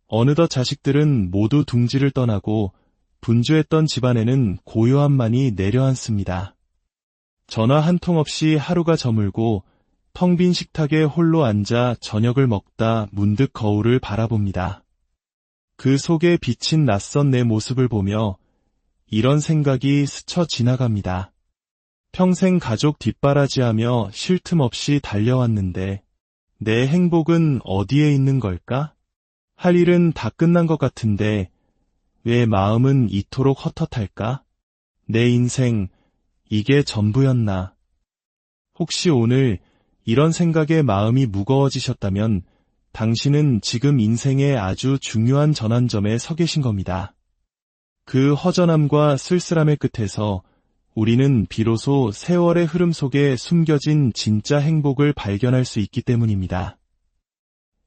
어느덧 자식들은 모두 둥지를 떠나고 분주했던 집안에는 고요함만이 내려앉습니다. 전화 한 통 없이 하루가 저물고 텅 빈 식탁에 홀로 앉아 저녁을 먹다 문득 거울을 바라봅니다. 그 속에 비친 낯선 내 모습을 보며 이런 생각이 스쳐 지나갑니다. 평생 가족 뒷바라지하며 쉴 틈 없이 달려왔는데 내 행복은 어디에 있는 걸까? 할 일은 다 끝난 것 같은데 왜 마음은 이토록 헛헛할까? 내 인생, 이게 전부였나? 혹시 오늘 이런 생각에 마음이 무거워지셨다면 당신은 지금 인생의 아주 중요한 전환점에 서 계신 겁니다. 그 허전함과 쓸쓸함의 끝에서 우리는 비로소 세월의 흐름 속에 숨겨진 진짜 행복을 발견할 수 있기 때문입니다.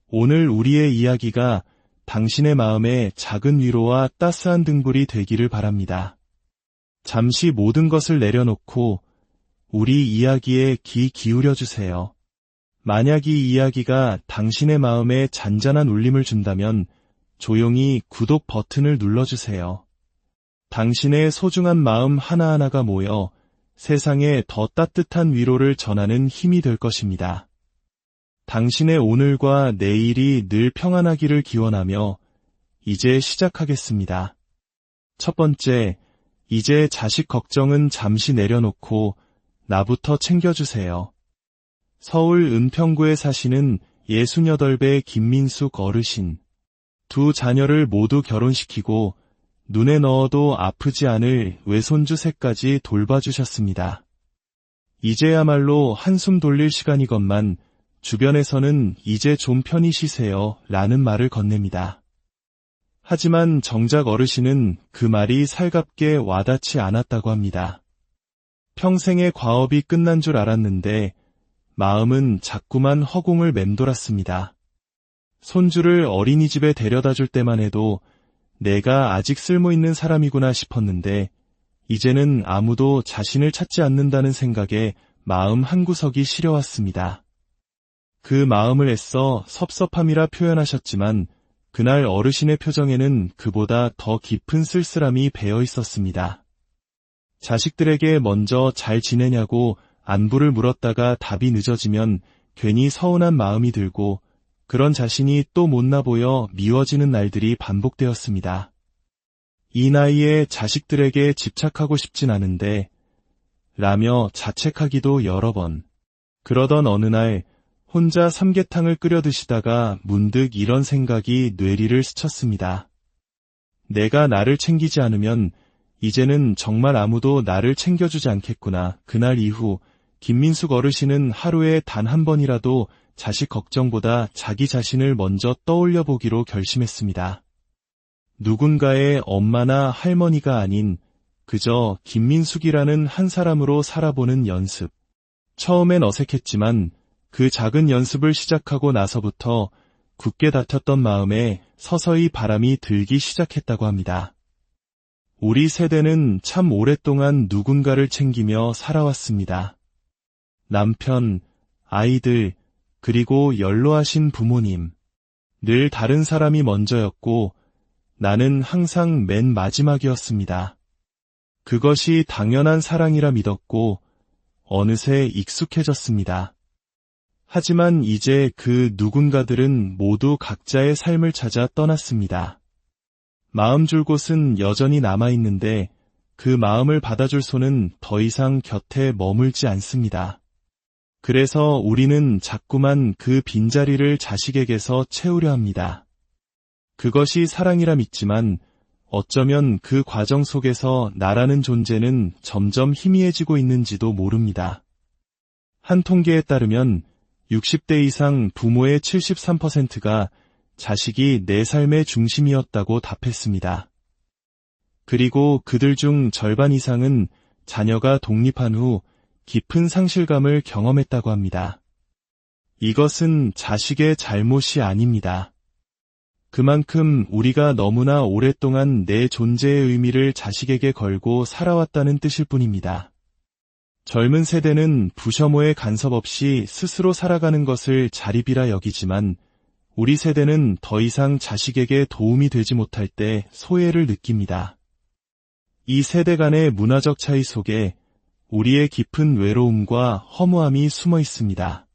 오늘 우리의 이야기가 당신의 마음에 작은 위로와 따스한 등불이 되기를 바랍니다. 잠시 모든 것을 내려놓고 우리 이야기에 귀 기울여 주세요. 만약 이 이야기가 당신의 마음에 잔잔한 울림을 준다면 조용히 구독 버튼을 눌러주세요. 당신의 소중한 마음 하나하나가 모여 세상에 더 따뜻한 위로를 전하는 힘이 될 것입니다. 당신의 오늘과 내일이 늘 평안하기를 기원하며 이제 시작하겠습니다. 첫 번째, 이제 자식 걱정은 잠시 내려놓고 나부터 챙겨주세요. 서울 은평구에 사시는 68배 김민숙 어르신. 두 자녀를 모두 결혼시키고 눈에 넣어도 아프지 않을 외손주 셋까지 돌봐주셨습니다. 이제야말로 한숨 돌릴 시간이건만 주변에서는 이제 좀 편히 쉬세요 라는 말을 건넵니다. 하지만 정작 어르신은 그 말이 살갑게 와닿지 않았다고 합니다. 평생의 과업이 끝난 줄 알았는데 마음은 자꾸만 허공을 맴돌았습니다. 손주를 어린이집에 데려다 줄 때만 해도 내가 아직 쓸모있는 사람이구나 싶었는데 이제는 아무도 자신을 찾지 않는다는 생각에 마음 한구석이 시려왔습니다. 그 마음을 애써 섭섭함이라 표현하셨지만 그날 어르신의 표정에는 그보다 더 깊은 쓸쓸함이 배어 있었습니다. 자식들에게 먼저 잘 지내냐고 안부를 물었다가 답이 늦어지면 괜히 서운한 마음이 들고 그런 자신이 또 못나 보여 미워지는 날들이 반복되었습니다. 이 나이에 자식들에게 집착하고 싶진 않은데 라며 자책하기도 여러 번. 그러던 어느 날 혼자 삼계탕을 끓여 드시다가 문득 이런 생각이 뇌리를 스쳤습니다. 내가 나를 챙기지 않으면 이제는 정말 아무도 나를 챙겨주지 않겠구나. 그날 이후 김민숙 어르신은 하루에 단 한 번이라도 자식 걱정보다 자기 자신을 먼저 떠올려 보기로 결심했습니다. 누군가의 엄마나 할머니가 아닌 그저 김민숙이라는 한 사람으로 살아보는 연습. 처음엔 어색했지만 그 작은 연습을 시작하고 나서부터 굳게 닫혔던 마음에 서서히 바람이 들기 시작했다고 합니다. 우리 세대는 참 오랫동안 누군가를 챙기며 살아왔습니다. 남편, 아이들, 그리고 연로하신 부모님. 늘 다른 사람이 먼저였고 나는 항상 맨 마지막이었습니다. 그것이 당연한 사랑이라 믿었고 어느새 익숙해졌습니다. 하지만 이제 그 누군가들은 모두 각자의 삶을 찾아 떠났습니다. 마음 줄 곳은 여전히 남아있는데 그 마음을 받아줄 손은 더 이상 곁에 머물지 않습니다. 그래서 우리는 자꾸만 그 빈자리를 자식에게서 채우려 합니다. 그것이 사랑이라 믿지만 어쩌면 그 과정 속에서 나라는 존재는 점점 희미해지고 있는지도 모릅니다. 한 통계에 따르면 60대 이상 부모의 73%가 자식이 내 삶의 중심이었다고 답했습니다. 그리고 그들 중 절반 이상은 자녀가 독립한 후 깊은 상실감을 경험했다고 합니다. 이것은 자식의 잘못이 아닙니다. 그만큼 우리가 너무나 오랫동안 내 존재의 의미를 자식에게 걸고 살아왔다는 뜻일 뿐입니다. 젊은 세대는 부셔모의 간섭 없이 스스로 살아가는 것을 자립이라 여기지만 우리 세대는 더 이상 자식에게 도움이 되지 못할 때 소외를 느낍니다. 이 세대 간의 문화적 차이 속에 우리의 깊은 외로움과 허무함이 숨어 있습니다.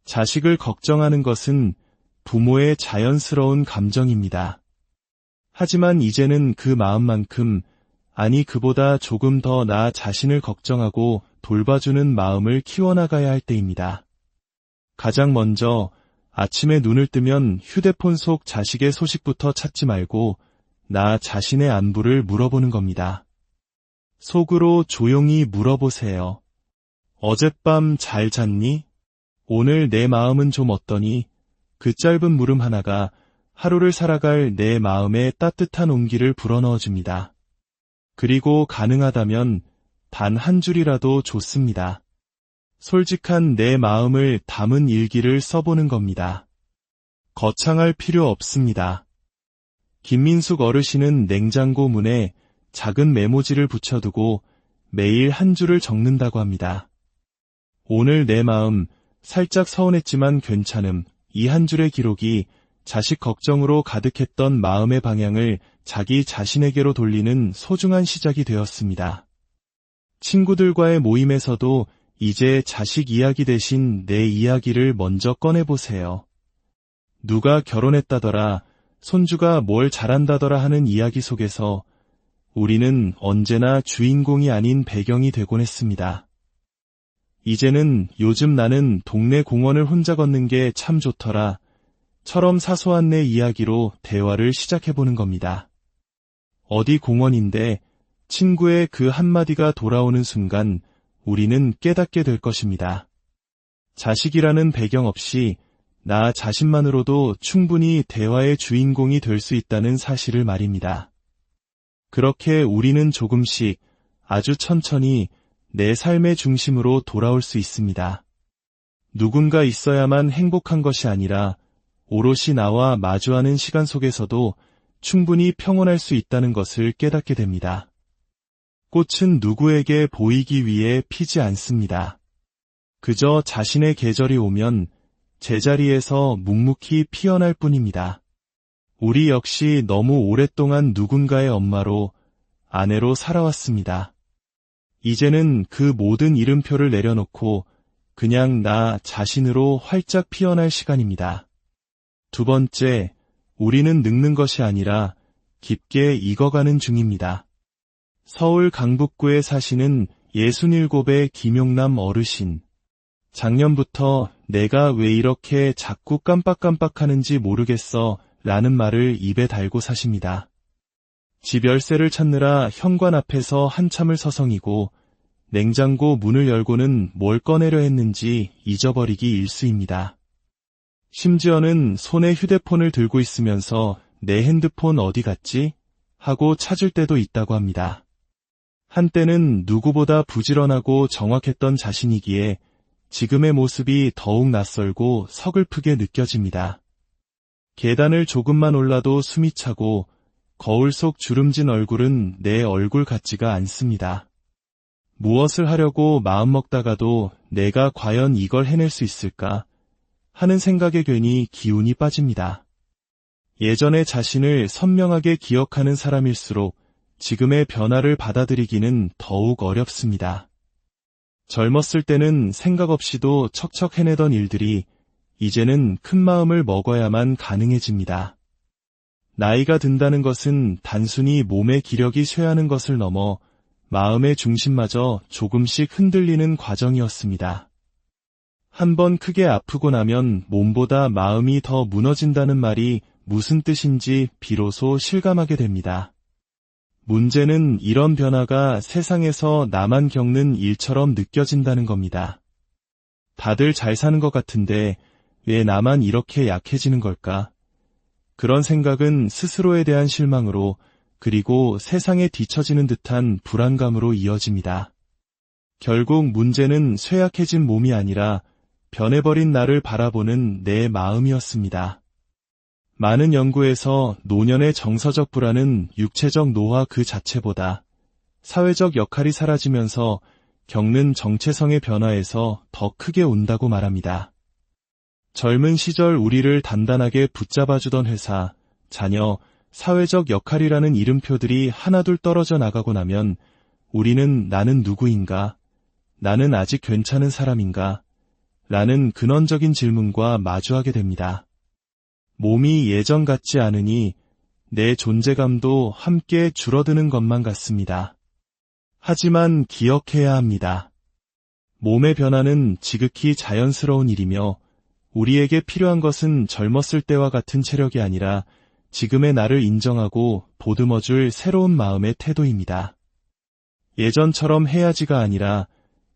자식을 걱정하는 것은 부모의 자연스러운 감정입니다. 하지만 이제는 그 마음만큼, 아니 그보다 조금 더 나 자신을 걱정하고 돌봐주는 마음을 키워나가야 할 때입니다. 가장 먼저 아침에 눈을 뜨면 휴대폰 속 자식의 소식부터 찾지 말고 나 자신의 안부를 물어보는 겁니다. 속으로 조용히 물어보세요. 어젯밤 잘 잤니? 오늘 내 마음은 좀 어떠니? 그 짧은 물음 하나가 하루를 살아갈 내 마음에 따뜻한 온기를 불어넣어줍니다. 그리고 가능하다면 단 한 줄이라도 좋습니다. 솔직한 내 마음을 담은 일기를 써보는 겁니다. 거창할 필요 없습니다. 김민숙 어르신은 냉장고 문에 작은 메모지를 붙여두고 매일 한 줄을 적는다고 합니다. 오늘 내 마음, 살짝 서운했지만 괜찮음. 이 한 줄의 기록이 자식 걱정으로 가득했던 마음의 방향을 자기 자신에게로 돌리는 소중한 시작이 되었습니다. 친구들과의 모임에서도 이제 자식 이야기 대신 내 이야기를 먼저 꺼내보세요. 누가 결혼했다더라, 손주가 뭘 잘한다더라 하는 이야기 속에서 우리는 언제나 주인공이 아닌 배경이 되곤 했습니다. 이제는 요즘 나는 동네 공원을 혼자 걷는 게 참 좋더라, 처럼 사소한 내 이야기로 대화를 시작해보는 겁니다. 어디 공원인데 친구의 그 한마디가 돌아오는 순간 우리는 깨닫게 될 것입니다. 자식이라는 배경 없이 나 자신만으로도 충분히 대화의 주인공이 될 수 있다는 사실을 말입니다. 그렇게 우리는 조금씩 아주 천천히 내 삶의 중심으로 돌아올 수 있습니다. 누군가 있어야만 행복한 것이 아니라 오롯이 나와 마주하는 시간 속에서도 충분히 평온할 수 있다는 것을 깨닫게 됩니다. 꽃은 누구에게 보이기 위해 피지 않습니다. 그저 자신의 계절이 오면 제자리에서 묵묵히 피어날 뿐입니다. 우리 역시 너무 오랫동안 누군가의 엄마로, 아내로 살아왔습니다. 이제는 그 모든 이름표를 내려놓고 그냥 나 자신으로 활짝 피어날 시간입니다. 두 번째, 우리는 늙는 것이 아니라 깊게 익어가는 중입니다. 서울 강북구에 사시는 67의 김용남 어르신. 작년부터 내가 왜 이렇게 자꾸 깜빡깜빡하는지 모르겠어 라는 말을 입에 달고 사십니다. 집 열쇠를 찾느라 현관 앞에서 한참을 서성이고 냉장고 문을 열고는 뭘 꺼내려 했는지 잊어버리기 일쑤입니다. 심지어는 손에 휴대폰을 들고 있으면서 내 핸드폰 어디 갔지? 하고 찾을 때도 있다고 합니다. 한때는 누구보다 부지런하고 정확했던 자신이기에 지금의 모습이 더욱 낯설고 서글프게 느껴집니다. 계단을 조금만 올라도 숨이 차고 거울 속 주름진 얼굴은 내 얼굴 같지가 않습니다. 무엇을 하려고 마음먹다가도 내가 과연 이걸 해낼 수 있을까 하는 생각에 괜히 기운이 빠집니다. 예전의 자신을 선명하게 기억하는 사람일수록 지금의 변화를 받아들이기는 더욱 어렵습니다. 젊었을 때는 생각 없이도 척척 해내던 일들이 이제는 큰 마음을 먹어야만 가능해집니다. 나이가 든다는 것은 단순히 몸의 기력이 쇠하는 것을 넘어 마음의 중심마저 조금씩 흔들리는 과정이었습니다. 한번 크게 아프고 나면 몸보다 마음이 더 무너진다는 말이 무슨 뜻인지 비로소 실감하게 됩니다. 문제는 이런 변화가 세상에서 나만 겪는 일처럼 느껴진다는 겁니다. 다들 잘 사는 것 같은데 왜 나만 이렇게 약해지는 걸까? 그런 생각은 스스로에 대한 실망으로 그리고 세상에 뒤처지는 듯한 불안감으로 이어집니다. 결국 문제는 쇠약해진 몸이 아니라 변해버린 나를 바라보는 내 마음이었습니다. 많은 연구에서 노년의 정서적 불안은 육체적 노화 그 자체보다 사회적 역할이 사라지면서 겪는 정체성의 변화에서 더 크게 온다고 말합니다. 젊은 시절 우리를 단단하게 붙잡아주던 회사, 자녀, 사회적 역할이라는 이름표들이 하나둘 떨어져 나가고 나면 우리는 나는 누구인가? 나는 아직 괜찮은 사람인가? 라는 근원적인 질문과 마주하게 됩니다. 몸이 예전 같지 않으니 내 존재감도 함께 줄어드는 것만 같습니다. 하지만 기억해야 합니다. 몸의 변화는 지극히 자연스러운 일이며 우리에게 필요한 것은 젊었을 때와 같은 체력이 아니라 지금의 나를 인정하고 보듬어줄 새로운 마음의 태도입니다. 예전처럼 해야지가 아니라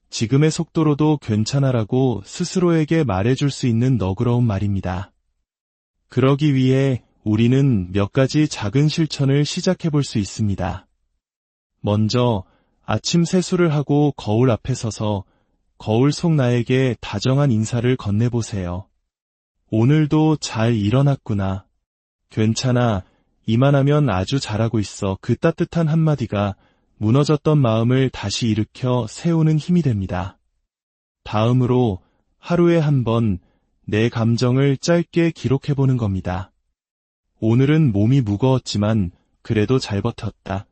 지금의 속도로도 괜찮아라고 스스로에게 말해줄 수 있는 너그러운 말입니다. 그러기 위해 우리는 몇 가지 작은 실천을 시작해 볼 수 있습니다. 먼저 아침 세수를 하고 거울 앞에 서서 거울 속 나에게 다정한 인사를 건네보세요. 오늘도 잘 일어났구나. 괜찮아. 이만하면 아주 잘하고 있어. 그 따뜻한 한마디가 무너졌던 마음을 다시 일으켜 세우는 힘이 됩니다. 다음으로 하루에 한 번 내 감정을 짧게 기록해보는 겁니다. 오늘은 몸이 무거웠지만 그래도 잘 버텼다.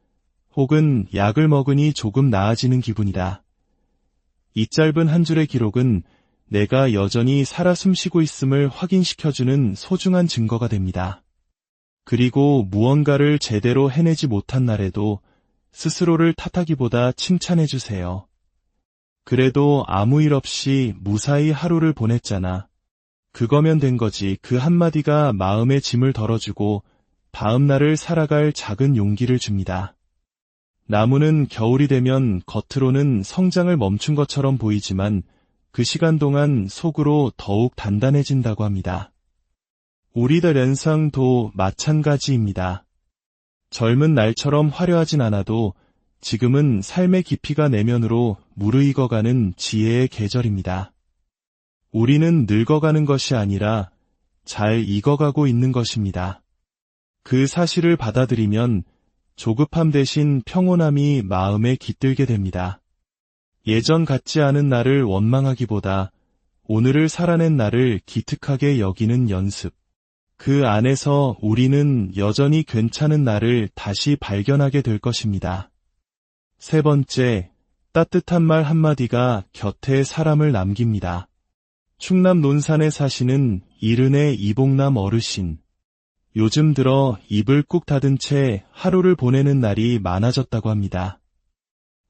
혹은 약을 먹으니 조금 나아지는 기분이다. 이 짧은 한 줄의 기록은 내가 여전히 살아 숨쉬고 있음을 확인시켜주는 소중한 증거가 됩니다. 그리고 무언가를 제대로 해내지 못한 날에도 스스로를 탓하기보다 칭찬해주세요. 그래도 아무 일 없이 무사히 하루를 보냈잖아. 그거면 된 거지. 그 한마디가 마음의 짐을 덜어주고 다음 날을 살아갈 작은 용기를 줍니다. 나무는 겨울이 되면 겉으로는 성장을 멈춘 것처럼 보이지만 그 시간 동안 속으로 더욱 단단해진다고 합니다. 우리들 인생도 마찬가지입니다. 젊은 날처럼 화려하진 않아도 지금은 삶의 깊이가 내면으로 무르익어가는 지혜의 계절입니다. 우리는 늙어가는 것이 아니라 잘 익어가고 있는 것입니다. 그 사실을 받아들이면 조급함 대신 평온함이 마음에 깃들게 됩니다. 예전 같지 않은 나를 원망하기보다 오늘을 살아낸 나를 기특하게 여기는 연습. 그 안에서 우리는 여전히 괜찮은 나를 다시 발견하게 될 것입니다. 세 번째, 따뜻한 말 한마디가 곁에 사람을 남깁니다. 충남 논산에 사시는 이른의 이봉남 어르신. 요즘 들어 입을 꾹 닫은 채 하루를 보내는 날이 많아졌다고 합니다.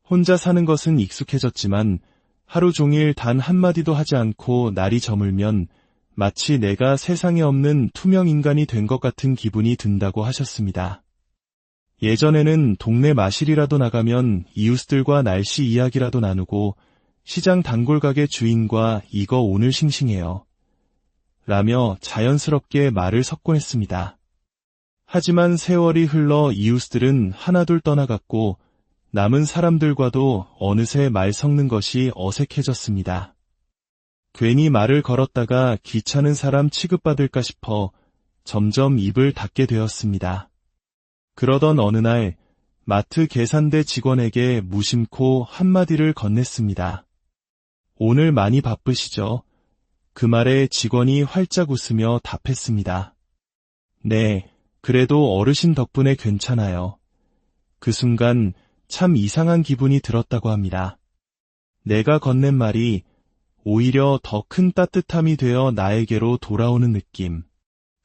혼자 사는 것은 익숙해졌지만 하루 종일 단 한마디도 하지 않고 날이 저물면 마치 내가 세상에 없는 투명 인간이 된 것 같은 기분이 든다고 하셨습니다. 예전에는 동네 마실이라도 나가면 이웃들과 날씨 이야기라도 나누고 시장 단골 가게 주인과 이거 오늘 싱싱해요. 라며 자연스럽게 말을 섞곤 했습니다. 하지만 세월이 흘러 이웃들은 하나둘 떠나갔고 남은 사람들과도 어느새 말 섞는 것이 어색해졌습니다. 괜히 말을 걸었다가 귀찮은 사람 취급받을까 싶어 점점 입을 닫게 되었습니다. 그러던 어느 날 마트 계산대 직원에게 무심코 한마디를 건넸습니다. 오늘 많이 바쁘시죠? 그 말에 직원이 활짝 웃으며 답했습니다. 네, 그래도 어르신 덕분에 괜찮아요. 그 순간 참 이상한 기분이 들었다고 합니다. 내가 건넨 말이 오히려 더 큰 따뜻함이 되어 나에게로 돌아오는 느낌.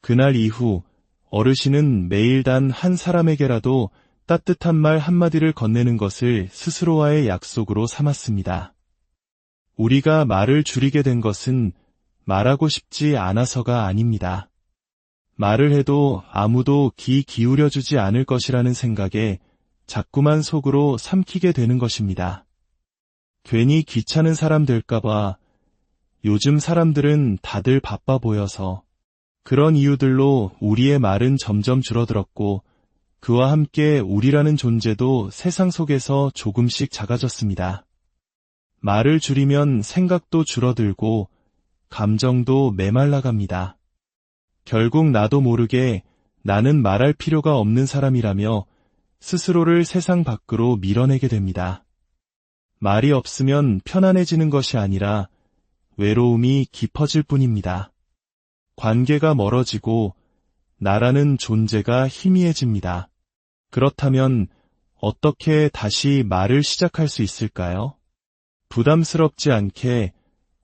그날 이후 어르신은 매일 단 한 사람에게라도 따뜻한 말 한마디를 건네는 것을 스스로와의 약속으로 삼았습니다. 우리가 말을 줄이게 된 것은 말하고 싶지 않아서가 아닙니다. 말을 해도 아무도 귀 기울여주지 않을 것이라는 생각에 자꾸만 속으로 삼키게 되는 것입니다. 괜히 귀찮은 사람 될까봐, 요즘 사람들은 다들 바빠 보여서, 그런 이유들로 우리의 말은 점점 줄어들었고 그와 함께 우리라는 존재도 세상 속에서 조금씩 작아졌습니다. 말을 줄이면 생각도 줄어들고 감정도 메말라갑니다. 결국 나도 모르게 나는 말할 필요가 없는 사람이라며 스스로를 세상 밖으로 밀어내게 됩니다. 말이 없으면 편안해지는 것이 아니라 외로움이 깊어질 뿐입니다. 관계가 멀어지고 나라는 존재가 희미해집니다. 그렇다면 어떻게 다시 말을 시작할 수 있을까요? 부담스럽지 않게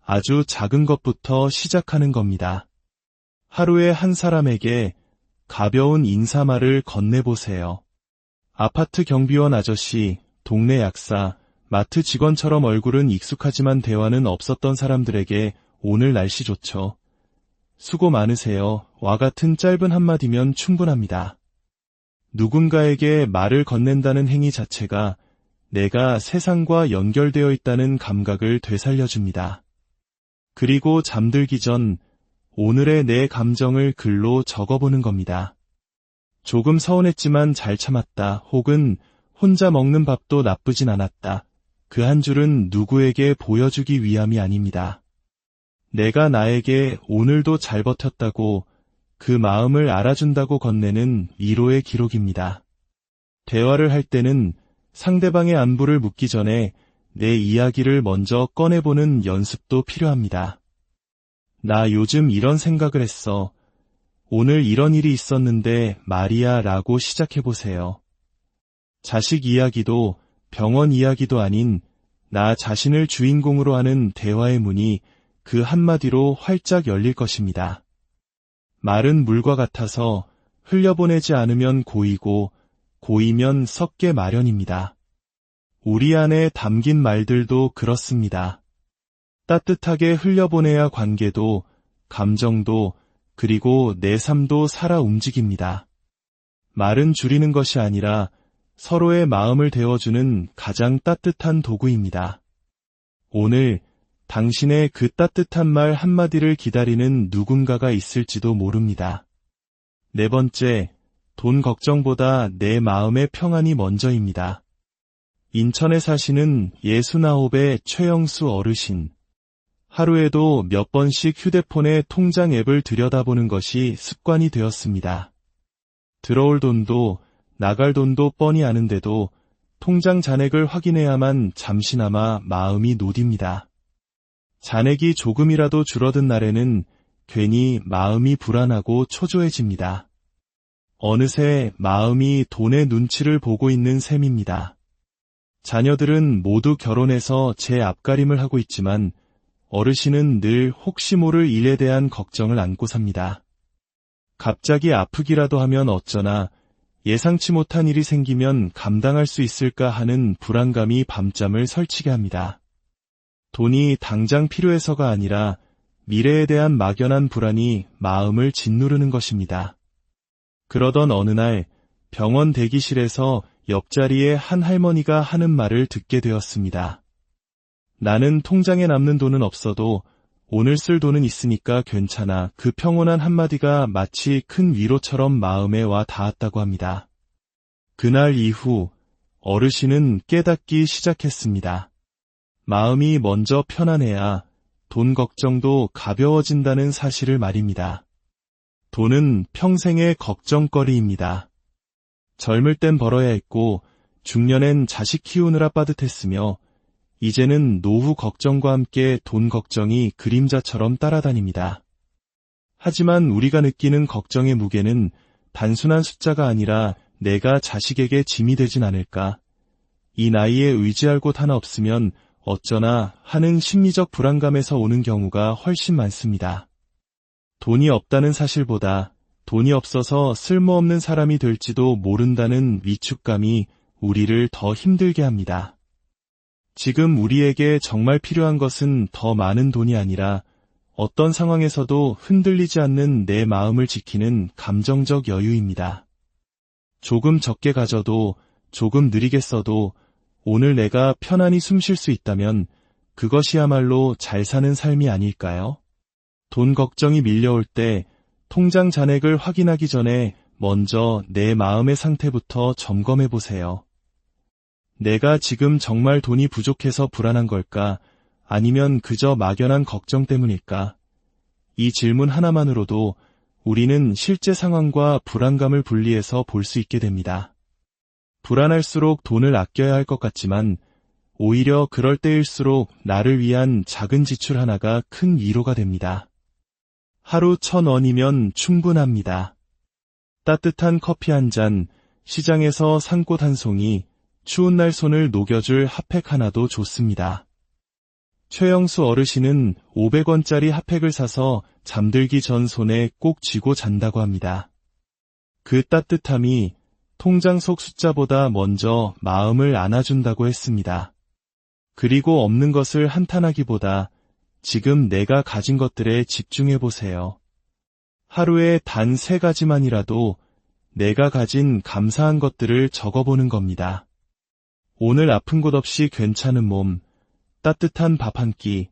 아주 작은 것부터 시작하는 겁니다. 하루에 한 사람에게 가벼운 인사말을 건네보세요. 아파트 경비원 아저씨, 동네 약사, 마트 직원처럼 얼굴은 익숙하지만 대화는 없었던 사람들에게 오늘 날씨 좋죠. 수고 많으세요. 와 같은 짧은 한마디면 충분합니다. 누군가에게 말을 건넨다는 행위 자체가 내가 세상과 연결되어 있다는 감각을 되살려줍니다. 그리고 잠들기 전 오늘의 내 감정을 글로 적어보는 겁니다. 조금 서운했지만 잘 참았다. 혹은 혼자 먹는 밥도 나쁘진 않았다. 그 한 줄은 누구에게 보여주기 위함이 아닙니다. 내가 나에게 오늘도 잘 버텼다고 그 마음을 알아준다고 건네는 위로의 기록입니다. 대화를 할 때는 상대방의 안부를 묻기 전에 내 이야기를 먼저 꺼내보는 연습도 필요합니다. 나 요즘 이런 생각을 했어. 오늘 이런 일이 있었는데 말이야 라고 시작해보세요. 자식 이야기도 병원 이야기도 아닌 나 자신을 주인공으로 하는 대화의 문이 그 한마디로 활짝 열릴 것입니다. 말은 물과 같아서 흘려보내지 않으면 고이고 고이면 썩게 마련입니다. 우리 안에 담긴 말들도 그렇습니다. 따뜻하게 흘려보내야 관계도, 감정도, 그리고 내 삶도 살아 움직입니다. 말은 줄이는 것이 아니라 서로의 마음을 데워주는 가장 따뜻한 도구입니다. 오늘 당신의 그 따뜻한 말 한마디를 기다리는 누군가가 있을지도 모릅니다. 네 번째, 돈 걱정보다 내 마음의 평안이 먼저입니다. 인천에 사시는 69의 최영수 어르신. 하루에도 몇 번씩 휴대폰의 통장 앱을 들여다보는 것이 습관이 되었습니다. 들어올 돈도 나갈 돈도 뻔히 아는데도 통장 잔액을 확인해야만 잠시나마 마음이 놓입니다. 잔액이 조금이라도 줄어든 날에는 괜히 마음이 불안하고 초조해집니다. 어느새 마음이 돈의 눈치를 보고 있는 셈입니다. 자녀들은 모두 결혼해서 제 앞가림을 하고 있지만 어르신은 늘 혹시 모를 일에 대한 걱정을 안고 삽니다. 갑자기 아프기라도 하면 어쩌나, 예상치 못한 일이 생기면 감당할 수 있을까 하는 불안감이 밤잠을 설치게 합니다. 돈이 당장 필요해서가 아니라 미래에 대한 막연한 불안이 마음을 짓누르는 것입니다. 그러던 어느 날 병원 대기실에서 옆자리에 한 할머니가 하는 말을 듣게 되었습니다. 나는 통장에 남는 돈은 없어도 오늘 쓸 돈은 있으니까 괜찮아. 그 평온한 한마디가 마치 큰 위로처럼 마음에 와 닿았다고 합니다. 그날 이후 어르신은 깨닫기 시작했습니다. 마음이 먼저 편안해야 돈 걱정도 가벼워진다는 사실을 말입니다. 돈은 평생의 걱정거리입니다. 젊을 땐 벌어야 했고 중년엔 자식 키우느라 빠듯했으며 이제는 노후 걱정과 함께 돈 걱정이 그림자처럼 따라다닙니다. 하지만 우리가 느끼는 걱정의 무게는 단순한 숫자가 아니라 내가 자식에게 짐이 되진 않을까? 이 나이에 의지할 곳 하나 없으면 어쩌나 하는 심리적 불안감에서 오는 경우가 훨씬 많습니다. 돈이 없다는 사실보다 돈이 없어서 쓸모없는 사람이 될지도 모른다는 위축감이 우리를 더 힘들게 합니다. 지금 우리에게 정말 필요한 것은 더 많은 돈이 아니라 어떤 상황에서도 흔들리지 않는 내 마음을 지키는 감정적 여유입니다. 조금 적게 가져도 조금 느리게 써도 오늘 내가 편안히 숨 쉴 수 있다면 그것이야말로 잘 사는 삶이 아닐까요? 돈 걱정이 밀려올 때 통장 잔액을 확인하기 전에 먼저 내 마음의 상태부터 점검해 보세요. 내가 지금 정말 돈이 부족해서 불안한 걸까? 아니면 그저 막연한 걱정 때문일까? 이 질문 하나만으로도 우리는 실제 상황과 불안감을 분리해서 볼 수 있게 됩니다. 불안할수록 돈을 아껴야 할 것 같지만 오히려 그럴 때일수록 나를 위한 작은 지출 하나가 큰 위로가 됩니다. 하루 1,000원이면 충분합니다. 따뜻한 커피 한 잔, 시장에서 산꽃 한 송이, 추운 날 손을 녹여줄 핫팩 하나도 좋습니다. 최영수 어르신은 500원짜리 핫팩을 사서 잠들기 전 손에 꼭 쥐고 잔다고 합니다. 그 따뜻함이 통장 속 숫자보다 먼저 마음을 안아준다고 했습니다. 그리고 없는 것을 한탄하기보다 지금 내가 가진 것들에 집중해보세요. 하루에 단 3가지만이라도 내가 가진 감사한 것들을 적어보는 겁니다. 오늘 아픈 곳 없이 괜찮은 몸, 따뜻한 밥 한 끼,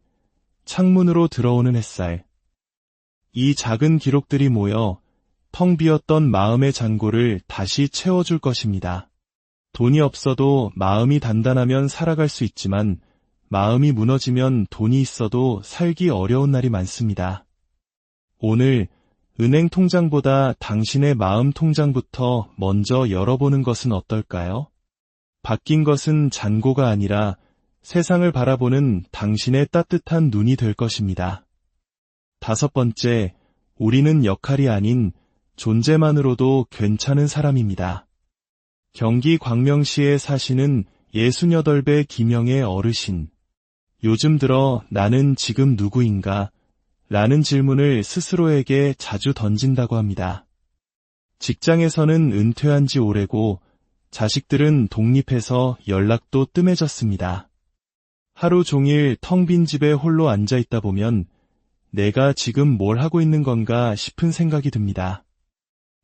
창문으로 들어오는 햇살. 이 작은 기록들이 모여 텅 비었던 마음의 잔고를 다시 채워줄 것입니다. 돈이 없어도 마음이 단단하면 살아갈 수 있지만 마음이 무너지면 돈이 있어도 살기 어려운 날이 많습니다. 오늘 은행 통장보다 당신의 마음 통장부터 먼저 열어보는 것은 어떨까요? 바뀐 것은 잔고가 아니라 세상을 바라보는 당신의 따뜻한 눈이 될 것입니다. 5번째, 우리는 역할이 아닌 존재만으로도 괜찮은 사람입니다. 경기 광명시에 사시는 68배 김영애 어르신. 요즘 들어 나는 지금 누구인가? 라는 질문을 스스로에게 자주 던진다고 합니다. 직장에서는 은퇴한 지 오래고 자식들은 독립해서 연락도 뜸해졌습니다. 하루 종일 텅 빈 집에 홀로 앉아 있다 보면 내가 지금 뭘 하고 있는 건가 싶은 생각이 듭니다.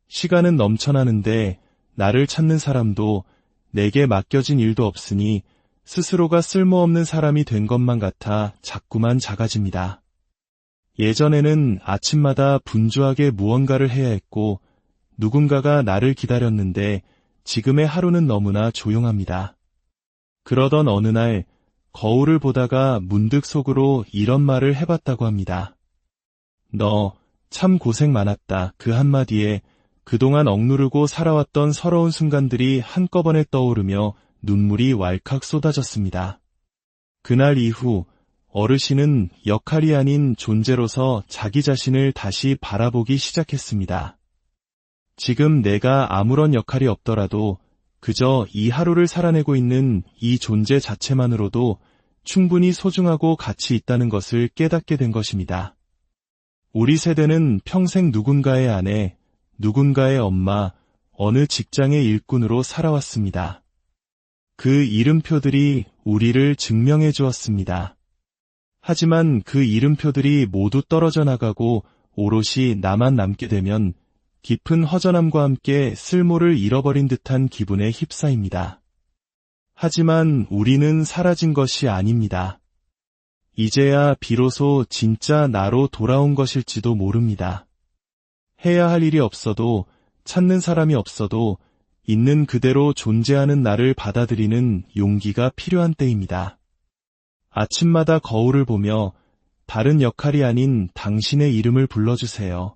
시간은 넘쳐나는데 나를 찾는 사람도 내게 맡겨진 일도 없으니 스스로가 쓸모없는 사람이 된 것만 같아 자꾸만 작아집니다. 예전에는 아침마다 분주하게 무언가를 해야 했고 누군가가 나를 기다렸는데 지금의 하루는 너무나 조용합니다. 그러던 어느 날 거울을 보다가 문득 속으로 이런 말을 해봤다고 합니다. 너 참 고생 많았다. 그 한마디에 그동안 억누르고 살아왔던 서러운 순간들이 한꺼번에 떠오르며 눈물이 왈칵 쏟아졌습니다. 그날 이후 어르신은 역할이 아닌 존재로서 자기 자신을 다시 바라보기 시작했습니다. 지금 내가 아무런 역할이 없더라도 그저 이 하루를 살아내고 있는 이 존재 자체만으로도 충분히 소중하고 가치 있다는 것을 깨닫게 된 것입니다. 우리 세대는 평생 누군가의 아내, 누군가의 엄마, 어느 직장의 일꾼으로 살아왔습니다. 그 이름표들이 우리를 증명해 주었습니다. 하지만 그 이름표들이 모두 떨어져 나가고 오롯이 나만 남게 되면 깊은 허전함과 함께 쓸모를 잃어버린 듯한 기분에 휩싸입니다. 하지만 우리는 사라진 것이 아닙니다. 이제야 비로소 진짜 나로 돌아온 것일지도 모릅니다. 해야 할 일이 없어도, 찾는 사람이 없어도 있는 그대로 존재하는 나를 받아들이는 용기가 필요한 때입니다. 아침마다 거울을 보며 다른 역할이 아닌 당신의 이름을 불러주세요.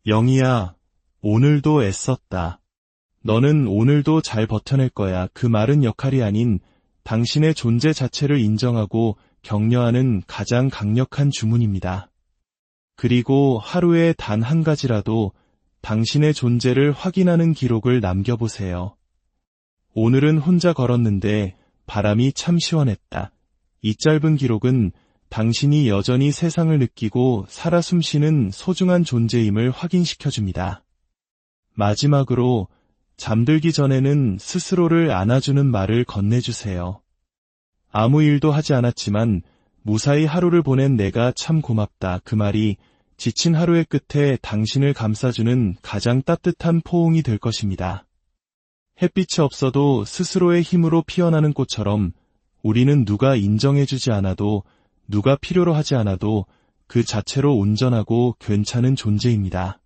영희야, 오늘도 애썼다. 너는 오늘도 잘 버텨낼 거야. 그 말은 역할이 아닌 당신의 존재 자체를 인정하고 격려하는 가장 강력한 주문입니다. 그리고 하루에 단 한 가지라도 당신의 존재를 확인하는 기록을 남겨보세요. 오늘은 혼자 걸었는데 바람이 참 시원했다. 이 짧은 기록은 당신이 여전히 세상을 느끼고 살아 숨쉬는 소중한 존재임을 확인시켜줍니다. 마지막으로 잠들기 전에는 스스로를 안아주는 말을 건네주세요. 아무 일도 하지 않았지만 무사히 하루를 보낸 내가 참 고맙다. 그 말이 지친 하루의 끝에 당신을 감싸주는 가장 따뜻한 포옹이 될 것입니다. 햇빛이 없어도 스스로의 힘으로 피어나는 꽃처럼 우리는 누가 인정해주지 않아도, 누가 필요로 하지 않아도 그 자체로 온전하고 괜찮은 존재입니다.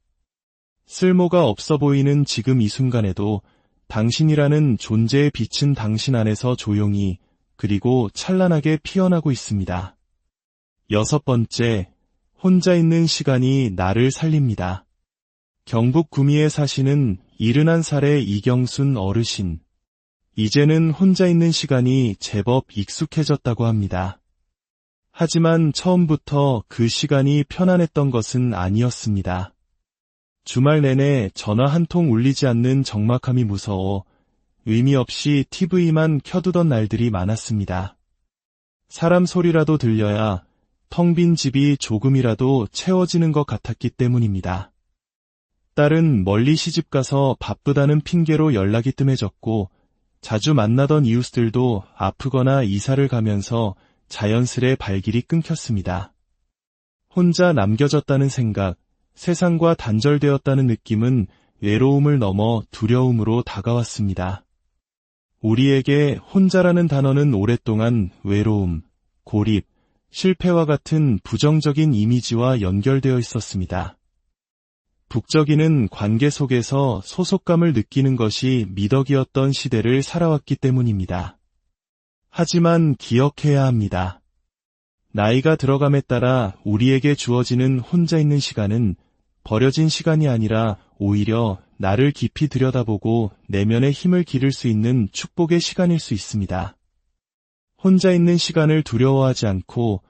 쓸모가 없어 보이는 지금 이 순간에도 당신이라는 존재의 빛은 당신 안에서 조용히 그리고 찬란하게 피어나고 있습니다. 6번째, 혼자 있는 시간이 나를 살립니다. 경북 구미에 사시는 71살의 이경순 어르신. 이제는 혼자 있는 시간이 제법 익숙해졌다고 합니다. 하지만 처음부터 그 시간이 편안했던 것은 아니었습니다. 주말 내내 전화 한 통 울리지 않는 적막함이 무서워 의미 없이 TV만 켜두던 날들이 많았습니다. 사람 소리라도 들려야 텅 빈 집이 조금이라도 채워지는 것 같았기 때문입니다. 딸은 멀리 시집가서 바쁘다는 핑계로 연락이 뜸해졌고 자주 만나던 이웃들도 아프거나 이사를 가면서 자연스레 발길이 끊겼습니다. 혼자 남겨졌다는 생각, 세상과 단절되었다는 느낌은 외로움을 넘어 두려움으로 다가왔습니다. 우리에게 혼자라는 단어는 오랫동안 외로움, 고립, 실패와 같은 부정적인 이미지와 연결되어 있었습니다. 북적이는 관계 속에서 소속감을 느끼는 것이 미덕이었던 시대를 살아왔기 때문입니다. 하지만 기억해야 합니다. 나이가 들어감에 따라 우리에게 주어지는 혼자 있는 시간은 버려진 시간이 아니라 오히려 나를 깊이 들여다보고 내면의 힘을 기를 수 있는 축복의 시간일 수 있습니다. 혼자 있는 시간을 두려워하지 않고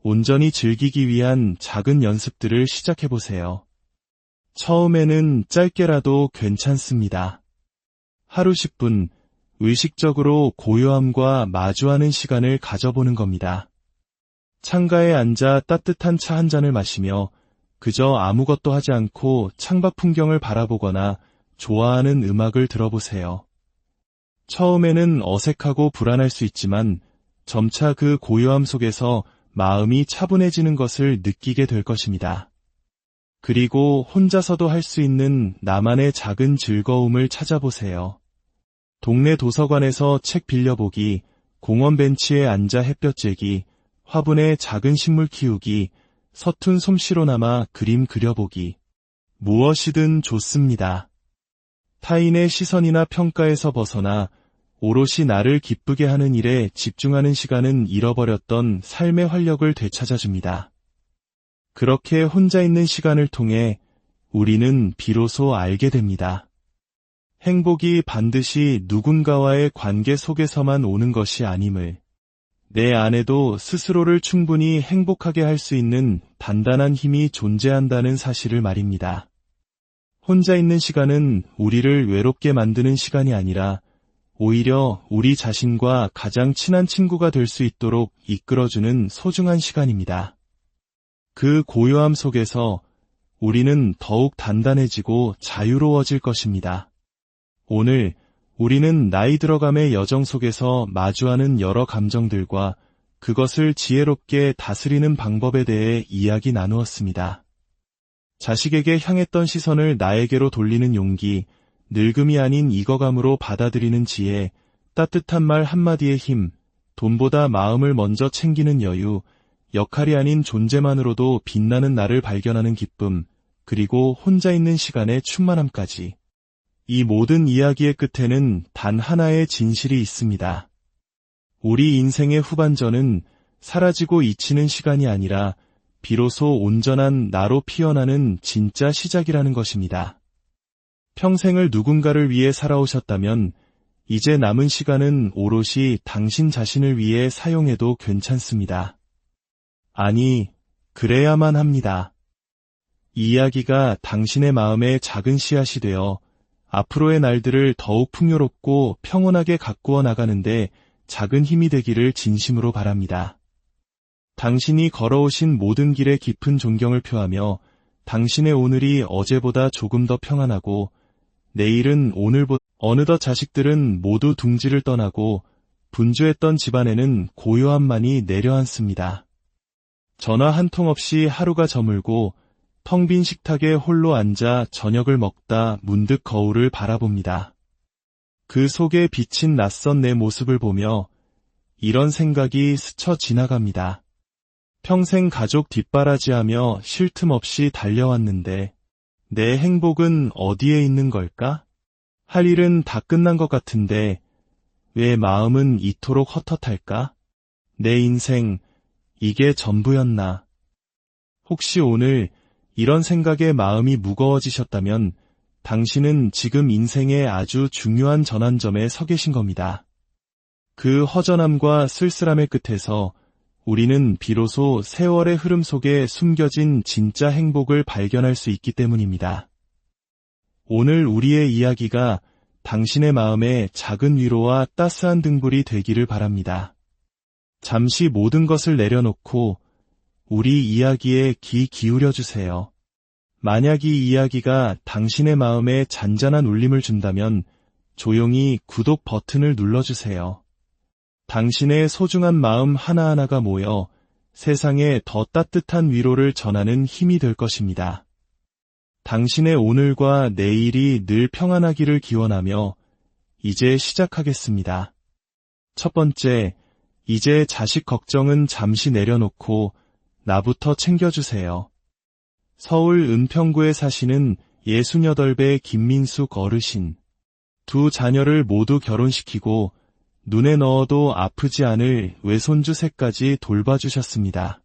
온전히 즐기기 위한 작은 연습들을 시작해보세요. 처음에는 짧게라도 괜찮습니다. 하루 10분, 의식적으로 고요함과 마주하는 시간을 가져보는 겁니다. 창가에 앉아 따뜻한 차 한 잔을 마시며 그저 아무것도 하지 않고 창밖 풍경을 바라보거나 좋아하는 음악을 들어보세요. 처음에는 어색하고 불안할 수 있지만 점차 그 고요함 속에서 마음이 차분해지는 것을 느끼게 될 것입니다. 그리고 혼자서도 할 수 있는 나만의 작은 즐거움을 찾아보세요. 동네 도서관에서 책 빌려보기, 공원 벤치에 앉아 햇볕 쬐기, 화분에 작은 식물 키우기, 서툰 솜씨로나마 그림 그려보기. 무엇이든 좋습니다. 타인의 시선이나 평가에서 벗어나 오롯이 나를 기쁘게 하는 일에 집중하는 시간은 잃어버렸던 삶의 활력을 되찾아줍니다. 그렇게 혼자 있는 시간을 통해 우리는 비로소 알게 됩니다. 행복이 반드시 누군가와의 관계 속에서만 오는 것이 아님을, 내 안에도 스스로를 충분히 행복하게 할 수 있는 단단한 힘이 존재한다는 사실을 말입니다. 혼자 있는 시간은 우리를 외롭게 만드는 시간이 아니라 오히려 우리 자신과 가장 친한 친구가 될 수 있도록 이끌어주는 소중한 시간입니다. 그 고요함 속에서 우리는 더욱 단단해지고 자유로워질 것입니다. 오늘 우리는 나이 들어감의 여정 속에서 마주하는 여러 감정들과 그것을 지혜롭게 다스리는 방법에 대해 이야기 나누었습니다. 자식에게 향했던 시선을 나에게로 돌리는 용기, 늙음이 아닌 익어감으로 받아들이는 지혜, 따뜻한 말 한마디의 힘, 돈보다 마음을 먼저 챙기는 여유, 역할이 아닌 존재만으로도 빛나는 나를 발견하는 기쁨, 그리고 혼자 있는 시간의 충만함까지. 이 모든 이야기의 끝에는 단 하나의 진실이 있습니다. 우리 인생의 후반전은 사라지고 잊히는 시간이 아니라 비로소 온전한 나로 피어나는 진짜 시작이라는 것입니다. 평생을 누군가를 위해 살아오셨다면 이제 남은 시간은 오롯이 당신 자신을 위해 사용해도 괜찮습니다. 아니, 그래야만 합니다. 이 이야기가 당신의 마음에 작은 씨앗이 되어 앞으로의 날들을 더욱 풍요롭고 평온하게 가꾸어 나가는데 작은 힘이 되기를 진심으로 바랍니다. 당신이 걸어오신 모든 길에 깊은 존경을 표하며 당신의 오늘이 어제보다 조금 더 평안하고 내일은 오늘보다 어느덧 자식들은 모두 둥지를 떠나고 분주했던 집안에는 고요함만이 내려앉습니다. 전화 한 통 없이 하루가 저물고 텅 빈 식탁에 홀로 앉아 저녁을 먹다 문득 거울을 바라봅니다. 그 속에 비친 낯선 내 모습을 보며 이런 생각이 스쳐 지나갑니다. 평생 가족 뒷바라지하며 쉴 틈 없이 달려왔는데 내 행복은 어디에 있는 걸까? 할 일은 다 끝난 것 같은데 왜 마음은 이토록 헛헛할까? 내 인생, 이게 전부였나? 혹시 오늘 이런 생각에 마음이 무거워지셨다면 당신은 지금 인생의 아주 중요한 전환점에 서 계신 겁니다. 그 허전함과 쓸쓸함의 끝에서 우리는 비로소 세월의 흐름 속에 숨겨진 진짜 행복을 발견할 수 있기 때문입니다. 오늘 우리의 이야기가 당신의 마음에 작은 위로와 따스한 등불이 되기를 바랍니다. 잠시 모든 것을 내려놓고 우리 이야기에 귀 기울여 주세요. 만약 이 이야기가 당신의 마음에 잔잔한 울림을 준다면 조용히 구독 버튼을 눌러주세요. 당신의 소중한 마음 하나하나가 모여 세상에 더 따뜻한 위로를 전하는 힘이 될 것입니다. 당신의 오늘과 내일이 늘 평안하기를 기원하며 이제 시작하겠습니다. 첫 번째, 이제 자식 걱정은 잠시 내려놓고 나부터 챙겨주세요. 서울 은평구에 사시는 68배 김민숙 어르신. 두 자녀를 모두 결혼시키고 눈에 넣어도 아프지 않을 외손주 셋까지 돌봐주셨습니다.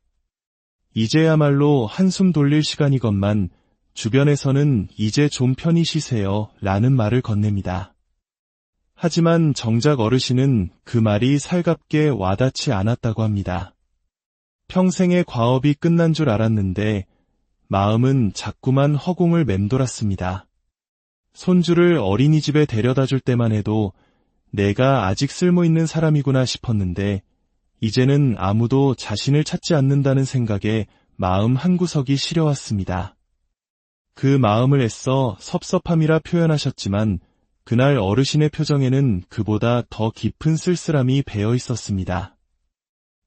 이제야말로 한숨 돌릴 시간이건만 주변에서는 이제 좀 편히 쉬세요 라는 말을 건넵니다. 하지만 정작 어르신은 그 말이 살갑게 와닿지 않았다고 합니다. 평생의 과업이 끝난 줄 알았는데 마음은 자꾸만 허공을 맴돌았습니다. 손주를 어린이집에 데려다 줄 때만 해도 내가 아직 쓸모있는 사람이구나 싶었는데 이제는 아무도 자신을 찾지 않는다는 생각에 마음 한구석이 시려왔습니다. 그 마음을 애써 섭섭함이라 표현하셨지만 그날 어르신의 표정에는 그보다 더 깊은 쓸쓸함이 배어 있었습니다.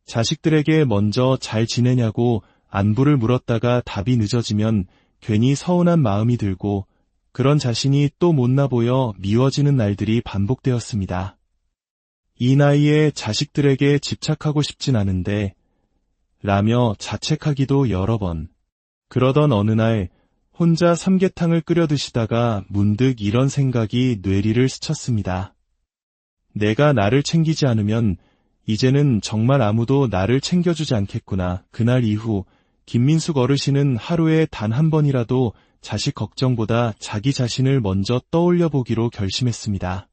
자식들에게 먼저 잘 지내냐고 안부를 물었다가 답이 늦어지면 괜히 서운한 마음이 들고 그런 자신이 또 못나 보여 미워지는 날들이 반복되었습니다. 이 나이에 자식들에게 집착하고 싶진 않은데 라며 자책하기도 여러 번. 그러던 어느 날 혼자 삼계탕을 끓여 드시다가 문득 이런 생각이 뇌리를 스쳤습니다. 내가 나를 챙기지 않으면 이제는 정말 아무도 나를 챙겨주지 않겠구나. 그날 이후 김민숙 어르신은 하루에 단 한 번이라도 자식 걱정보다 자기 자신을 먼저 떠올려 보기로 결심했습니다.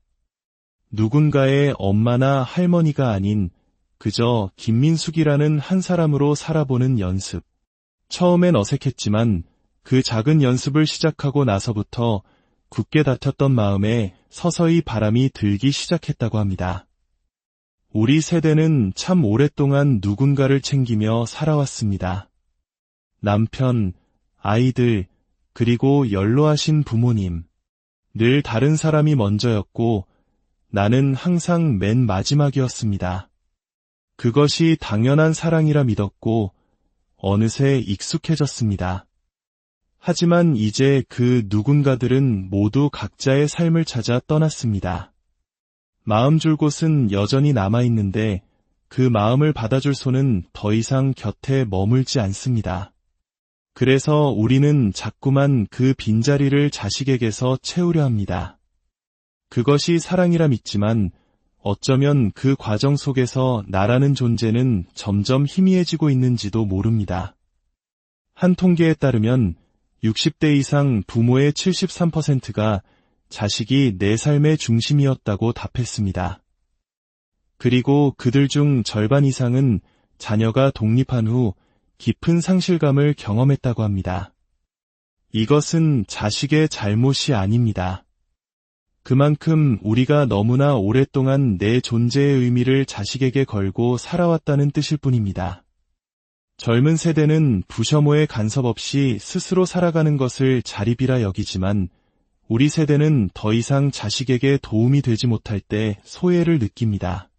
누군가의 엄마나 할머니가 아닌 그저 김민숙이라는 한 사람으로 살아보는 연습. 처음엔 어색했지만 그 작은 연습을 시작하고 나서부터 굳게 닫혔던 마음에 서서히 바람이 들기 시작했다고 합니다. 우리 세대는 참 오랫동안 누군가를 챙기며 살아왔습니다. 남편, 아이들, 그리고 연로하신 부모님. 늘 다른 사람이 먼저였고 나는 항상 맨 마지막이었습니다. 그것이 당연한 사랑이라 믿었고 어느새 익숙해졌습니다. 하지만 이제 그 누군가들은 모두 각자의 삶을 찾아 떠났습니다. 마음 줄 곳은 여전히 남아있는데 그 마음을 받아줄 손은 더 이상 곁에 머물지 않습니다. 그래서 우리는 자꾸만 그 빈자리를 자식에게서 채우려 합니다. 그것이 사랑이라 믿지만 어쩌면 그 과정 속에서 나라는 존재는 점점 희미해지고 있는지도 모릅니다. 한 통계에 따르면 60대 이상 부모의 73%가 자식이 내 삶의 중심이었다고 답했습니다. 그리고 그들 중 절반 이상은 자녀가 독립한 후 깊은 상실감을 경험했다고 합니다. 이것은 자식의 잘못이 아닙니다. 그만큼 우리가 너무나 오랫동안 내 존재의 의미를 자식에게 걸고 살아왔다는 뜻일 뿐입니다. 젊은 세대는 부셔모의 간섭 없이 스스로 살아가는 것을 자립이라 여기지만 우리 세대는 더 이상 자식에게 도움이 되지 못할 때 소외를 느낍니다.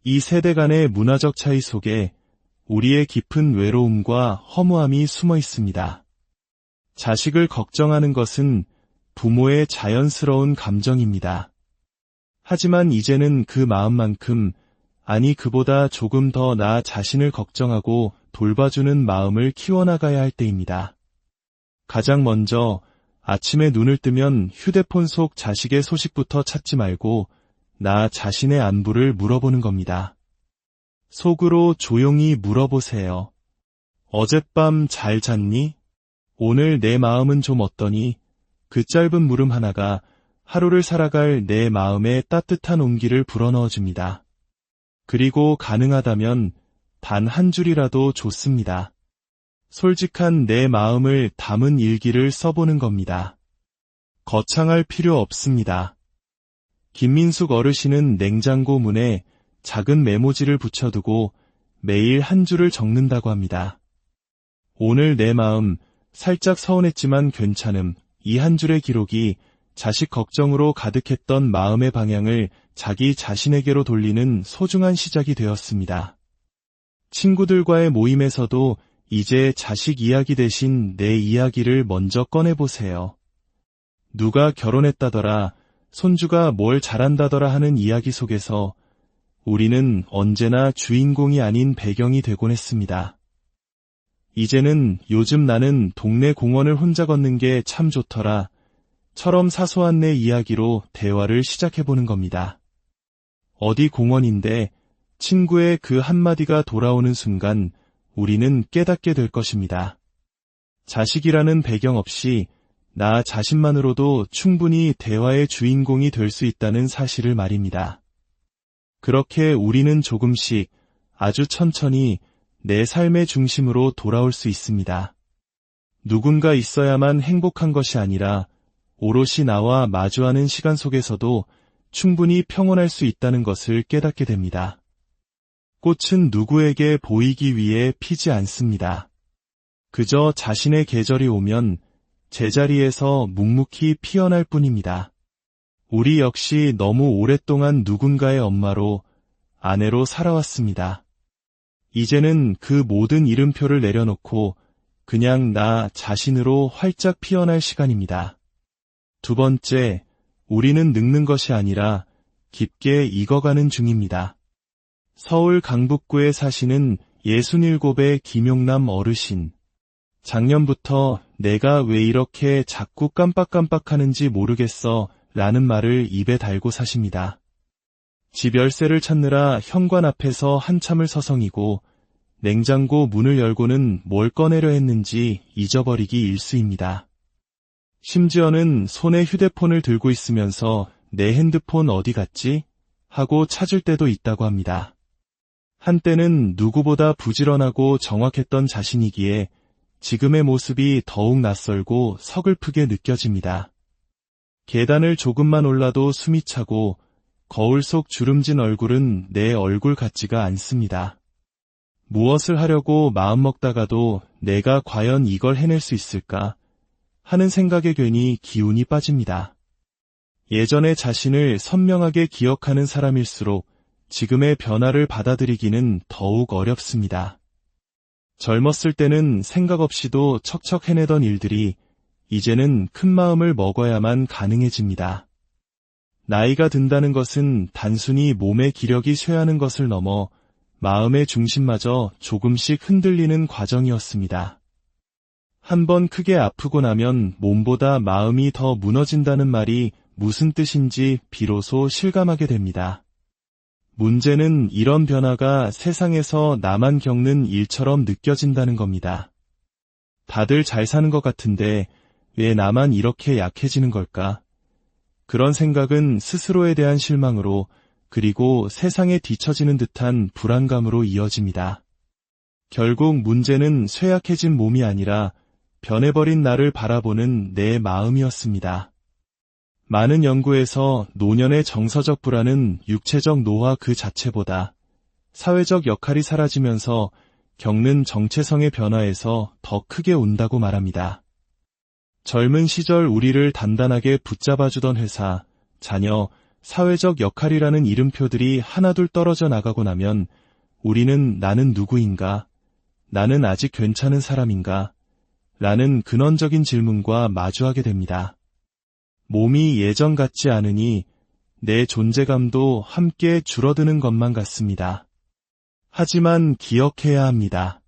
이 세대 간의 문화적 차이 속에 우리의 깊은 외로움과 허무함이 숨어 있습니다. 자식을 걱정하는 것은 부모의 자연스러운 감정입니다. 하지만 이제는 그 마음만큼, 아니 그보다 조금 더 나 자신을 걱정하고 돌봐주는 마음을 키워나가야 할 때입니다. 가장 먼저 아침에 눈을 뜨면 휴대폰 속 자식의 소식부터 찾지 말고 나 자신의 안부를 물어보는 겁니다. 속으로 조용히 물어보세요. 어젯밤 잘 잤니? 오늘 내 마음은 좀 어떠니? 그 짧은 물음 하나가 하루를 살아갈 내 마음에 따뜻한 온기를 불어넣어줍니다. 그리고 가능하다면 단 한 줄이라도 좋습니다. 솔직한 내 마음을 담은 일기를 써보는 겁니다. 거창할 필요 없습니다. 김민숙 어르신은 냉장고 문에 작은 메모지를 붙여두고 매일 한 줄을 적는다고 합니다. 오늘 내 마음, 살짝 서운했지만 괜찮음. 이 한 줄의 기록이 자식 걱정으로 가득했던 마음의 방향을 자기 자신에게로 돌리는 소중한 시작이 되었습니다. 친구들과의 모임에서도 이제 자식 이야기 대신 내 이야기를 먼저 꺼내보세요. 누가 결혼했다더라, 손주가 뭘 잘한다더라 하는 이야기 속에서 우리는 언제나 주인공이 아닌 배경이 되곤 했습니다. 이제는 요즘 나는 동네 공원을 혼자 걷는 게 참 좋더라, 처럼 사소한 내 이야기로 대화를 시작해보는 겁니다. 어디 공원인데 친구의 그 한마디가 돌아오는 순간 우리는 깨닫게 될 것입니다. 자식이라는 배경 없이 나 자신만으로도 충분히 대화의 주인공이 될 수 있다는 사실을 말입니다. 그렇게 우리는 조금씩 아주 천천히 내 삶의 중심으로 돌아올 수 있습니다. 누군가 있어야만 행복한 것이 아니라 오롯이 나와 마주하는 시간 속에서도 충분히 평온할 수 있다는 것을 깨닫게 됩니다. 꽃은 누구에게 보이기 위해 피지 않습니다. 그저 자신의 계절이 오면 제자리에서 묵묵히 피어날 뿐입니다. 우리 역시 너무 오랫동안 누군가의 엄마로, 아내로 살아왔습니다. 이제는 그 모든 이름표를 내려놓고 그냥 나 자신으로 활짝 피어날 시간입니다. 두 번째, 우리는 늙는 것이 아니라 깊게 익어가는 중입니다. 서울 강북구에 사시는 67의 김용남 어르신. 작년부터 내가 왜 이렇게 자꾸 깜빡깜빡하는지 모르겠어 라는 말을 입에 달고 사십니다. 집 열쇠를 찾느라 현관 앞에서 한참을 서성이고 냉장고 문을 열고는 뭘 꺼내려 했는지 잊어버리기 일쑤입니다. 심지어는 손에 휴대폰을 들고 있으면서 내 핸드폰 어디 갔지? 하고 찾을 때도 있다고 합니다. 한때는 누구보다 부지런하고 정확했던 자신이기에 지금의 모습이 더욱 낯설고 서글프게 느껴집니다. 계단을 조금만 올라도 숨이 차고 거울 속 주름진 얼굴은 내 얼굴 같지가 않습니다. 무엇을 하려고 마음먹다가도 내가 과연 이걸 해낼 수 있을까 하는 생각에 괜히 기운이 빠집니다. 예전의 자신을 선명하게 기억하는 사람일수록 지금의 변화를 받아들이기는 더욱 어렵습니다. 젊었을 때는 생각 없이도 척척 해내던 일들이 이제는 큰 마음을 먹어야만 가능해집니다. 나이가 든다는 것은 단순히 몸의 기력이 쇠하는 것을 넘어 마음의 중심마저 조금씩 흔들리는 과정이었습니다. 한번 크게 아프고 나면 몸보다 마음이 더 무너진다는 말이 무슨 뜻인지 비로소 실감하게 됩니다. 문제는 이런 변화가 세상에서 나만 겪는 일처럼 느껴진다는 겁니다. 다들 잘 사는 것 같은데 왜 나만 이렇게 약해지는 걸까? 그런 생각은 스스로에 대한 실망으로 그리고 세상에 뒤처지는 듯한 불안감으로 이어집니다. 결국 문제는 쇠약해진 몸이 아니라 변해버린 나를 바라보는 내 마음이었습니다. 많은 연구에서 노년의 정서적 불안은 육체적 노화 그 자체보다 사회적 역할이 사라지면서 겪는 정체성의 변화에서 더 크게 온다고 말합니다. 젊은 시절 우리를 단단하게 붙잡아주던 회사, 자녀, 사회적 역할이라는 이름표들이 하나둘 떨어져 나가고 나면 우리는 나는 누구인가? 나는 아직 괜찮은 사람인가? 라는 근원적인 질문과 마주하게 됩니다. 몸이 예전 같지 않으니 내 존재감도 함께 줄어드는 것만 같습니다. 하지만 기억해야 합니다.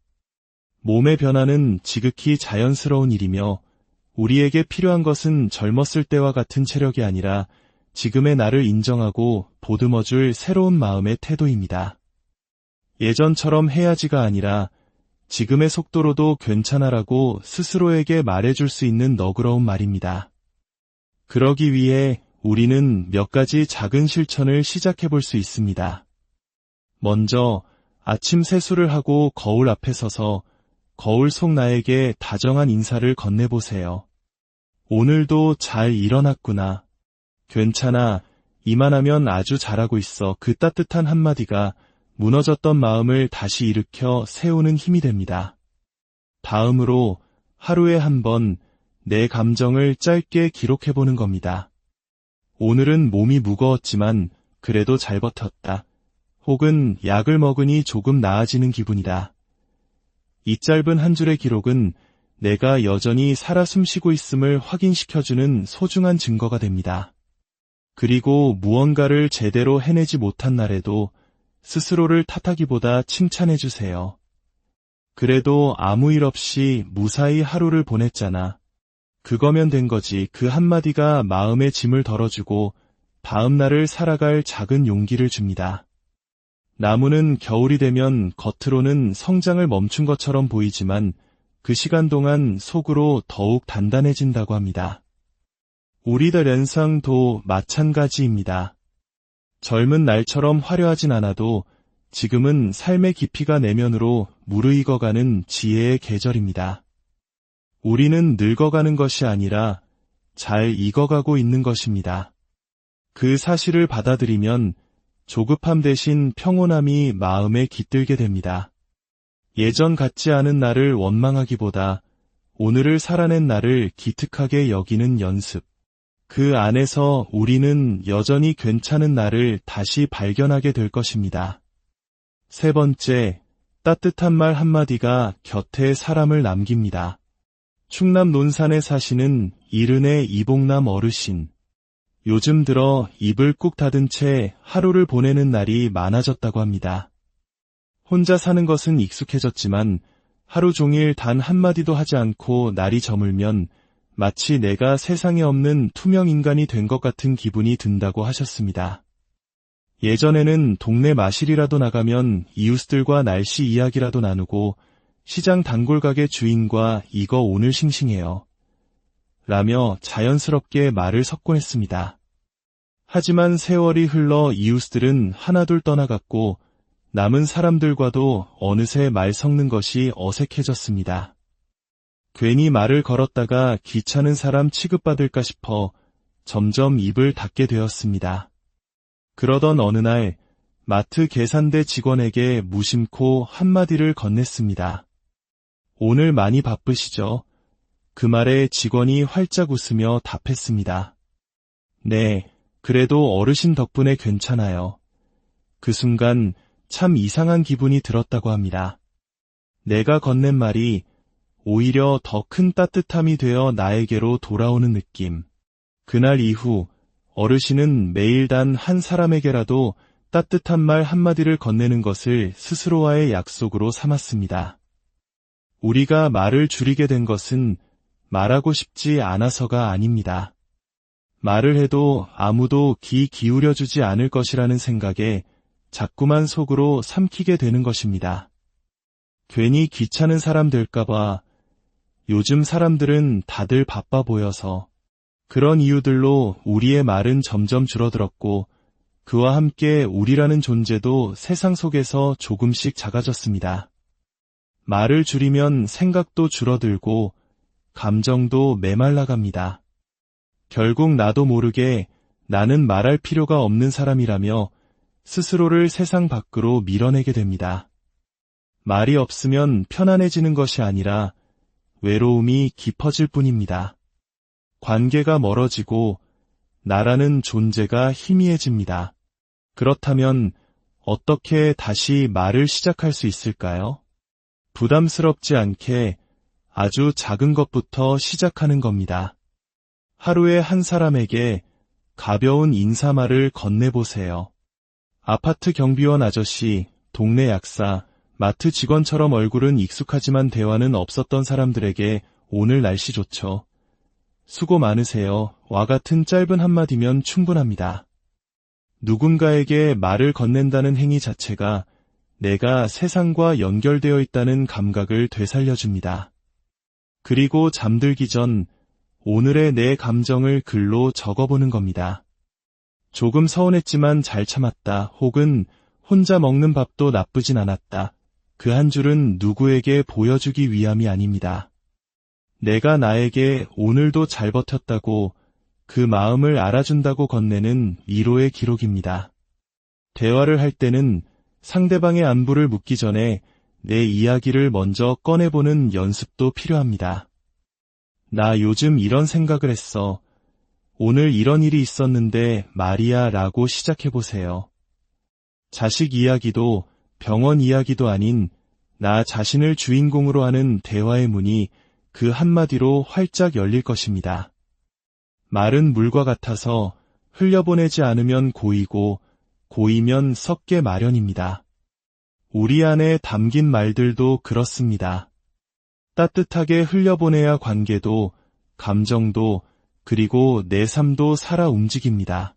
몸의 변화는 지극히 자연스러운 일이며 우리에게 필요한 것은 젊었을 때와 같은 체력이 아니라 지금의 나를 인정하고 보듬어줄 새로운 마음의 태도입니다. 예전처럼 해야지가 아니라 지금의 속도로도 괜찮아라고 스스로에게 말해줄 수 있는 너그러운 말입니다. 그러기 위해 우리는 몇 가지 작은 실천을 시작해 볼 수 있습니다. 먼저 아침 세수를 하고 거울 앞에 서서 거울 속 나에게 다정한 인사를 건네보세요. 오늘도 잘 일어났구나. 괜찮아. 이만하면 아주 잘하고 있어. 그 따뜻한 한마디가 무너졌던 마음을 다시 일으켜 세우는 힘이 됩니다. 다음으로 하루에 한 번 내 감정을 짧게 기록해보는 겁니다. 오늘은 몸이 무거웠지만 그래도 잘 버텼다. 혹은 약을 먹으니 조금 나아지는 기분이다. 이 짧은 한 줄의 기록은 내가 여전히 살아 숨쉬고 있음을 확인시켜주는 소중한 증거가 됩니다. 그리고 무언가를 제대로 해내지 못한 날에도 스스로를 탓하기보다 칭찬해주세요. 그래도 아무 일 없이 무사히 하루를 보냈잖아. 그거면 된 거지. 그 한마디가 마음의 짐을 덜어주고 다음 날을 살아갈 작은 용기를 줍니다. 나무는 겨울이 되면 겉으로는 성장을 멈춘 것처럼 보이지만 그 시간 동안 속으로 더욱 단단해진다고 합니다. 우리들 인생도 마찬가지입니다. 젊은 날처럼 화려하진 않아도 지금은 삶의 깊이가 내면으로 무르익어가는 지혜의 계절입니다. 우리는 늙어가는 것이 아니라 잘 익어가고 있는 것입니다. 그 사실을 받아들이면 조급함 대신 평온함이 마음에 깃들게 됩니다. 예전 같지 않은 나를 원망하기보다 오늘을 살아낸 나를 기특하게 여기는 연습. 그 안에서 우리는 여전히 괜찮은 나를 다시 발견하게 될 것입니다. 세 번째, 따뜻한 말 한마디가 곁에 사람을 남깁니다. 충남 논산에 사시는 이른의 이봉남 어르신. 요즘 들어 입을 꾹 닫은 채 하루를 보내는 날이 많아졌다고 합니다. 혼자 사는 것은 익숙해졌지만 하루 종일 단 한마디도 하지 않고 날이 저물면 마치 내가 세상에 없는 투명 인간이 된 것 같은 기분이 든다고 하셨습니다. 예전에는 동네 마실이라도 나가면 이웃들과 날씨 이야기라도 나누고 시장 단골가게 주인과 이거 오늘 싱싱해요. 라며 자연스럽게 말을 섞곤 했습니다. 하지만 세월이 흘러 이웃들은 하나둘 떠나갔고 남은 사람들과도 어느새 말 섞는 것이 어색해졌습니다. 괜히 말을 걸었다가 귀찮은 사람 취급받을까 싶어 점점 입을 닫게 되었습니다. 그러던 어느 날 마트 계산대 직원에게 무심코 한마디를 건넸습니다. 오늘 많이 바쁘시죠? 그 말에 직원이 활짝 웃으며 답했습니다. 네, 그래도 어르신 덕분에 괜찮아요. 그 순간 참 이상한 기분이 들었다고 합니다. 내가 건넨 말이 오히려 더 큰 따뜻함이 되어 나에게로 돌아오는 느낌. 그날 이후 어르신은 매일 단 한 사람에게라도 따뜻한 말 한마디를 건네는 것을 스스로와의 약속으로 삼았습니다. 우리가 말을 줄이게 된 것은 말하고 싶지 않아서가 아닙니다. 말을 해도 아무도 귀 기울여주지 않을 것이라는 생각에 자꾸만 속으로 삼키게 되는 것입니다. 괜히 귀찮은 사람 될까봐, 요즘 사람들은 다들 바빠 보여서, 그런 이유들로 우리의 말은 점점 줄어들었고 그와 함께 우리라는 존재도 세상 속에서 조금씩 작아졌습니다. 말을 줄이면 생각도 줄어들고 감정도 메말라갑니다. 결국 나도 모르게 나는 말할 필요가 없는 사람이라며 스스로를 세상 밖으로 밀어내게 됩니다. 말이 없으면 편안해지는 것이 아니라 외로움이 깊어질 뿐입니다. 관계가 멀어지고 나라는 존재가 희미해집니다. 그렇다면 어떻게 다시 말을 시작할 수 있을까요? 부담스럽지 않게 아주 작은 것부터 시작하는 겁니다. 하루에 한 사람에게 가벼운 인사말을 건네보세요. 아파트 경비원 아저씨, 동네 약사, 마트 직원처럼 얼굴은 익숙하지만 대화는 없었던 사람들에게 오늘 날씨 좋죠. 수고 많으세요. 와 같은 짧은 한마디면 충분합니다. 누군가에게 말을 건넨다는 행위 자체가 내가 세상과 연결되어 있다는 감각을 되살려줍니다. 그리고 잠들기 전 오늘의 내 감정을 글로 적어보는 겁니다. 조금 서운했지만 잘 참았다. 혹은 혼자 먹는 밥도 나쁘진 않았다. 그 한 줄은 누구에게 보여주기 위함이 아닙니다. 내가 나에게 오늘도 잘 버텼다고, 그 마음을 알아준다고 건네는 위로의 기록입니다. 대화를 할 때는 상대방의 안부를 묻기 전에 내 이야기를 먼저 꺼내보는 연습도 필요합니다. 나 요즘 이런 생각을 했어. 오늘 이런 일이 있었는데 말이야 라고 시작해보세요. 자식 이야기도 병원 이야기도 아닌 나 자신을 주인공으로 하는 대화의 문이 그 한마디로 활짝 열릴 것입니다. 말은 물과 같아서 흘려보내지 않으면 고이고 고이면 썩게 마련입니다. 우리 안에 담긴 말들도 그렇습니다. 따뜻하게 흘려보내야 관계도, 감정도, 그리고 내 삶도 살아 움직입니다.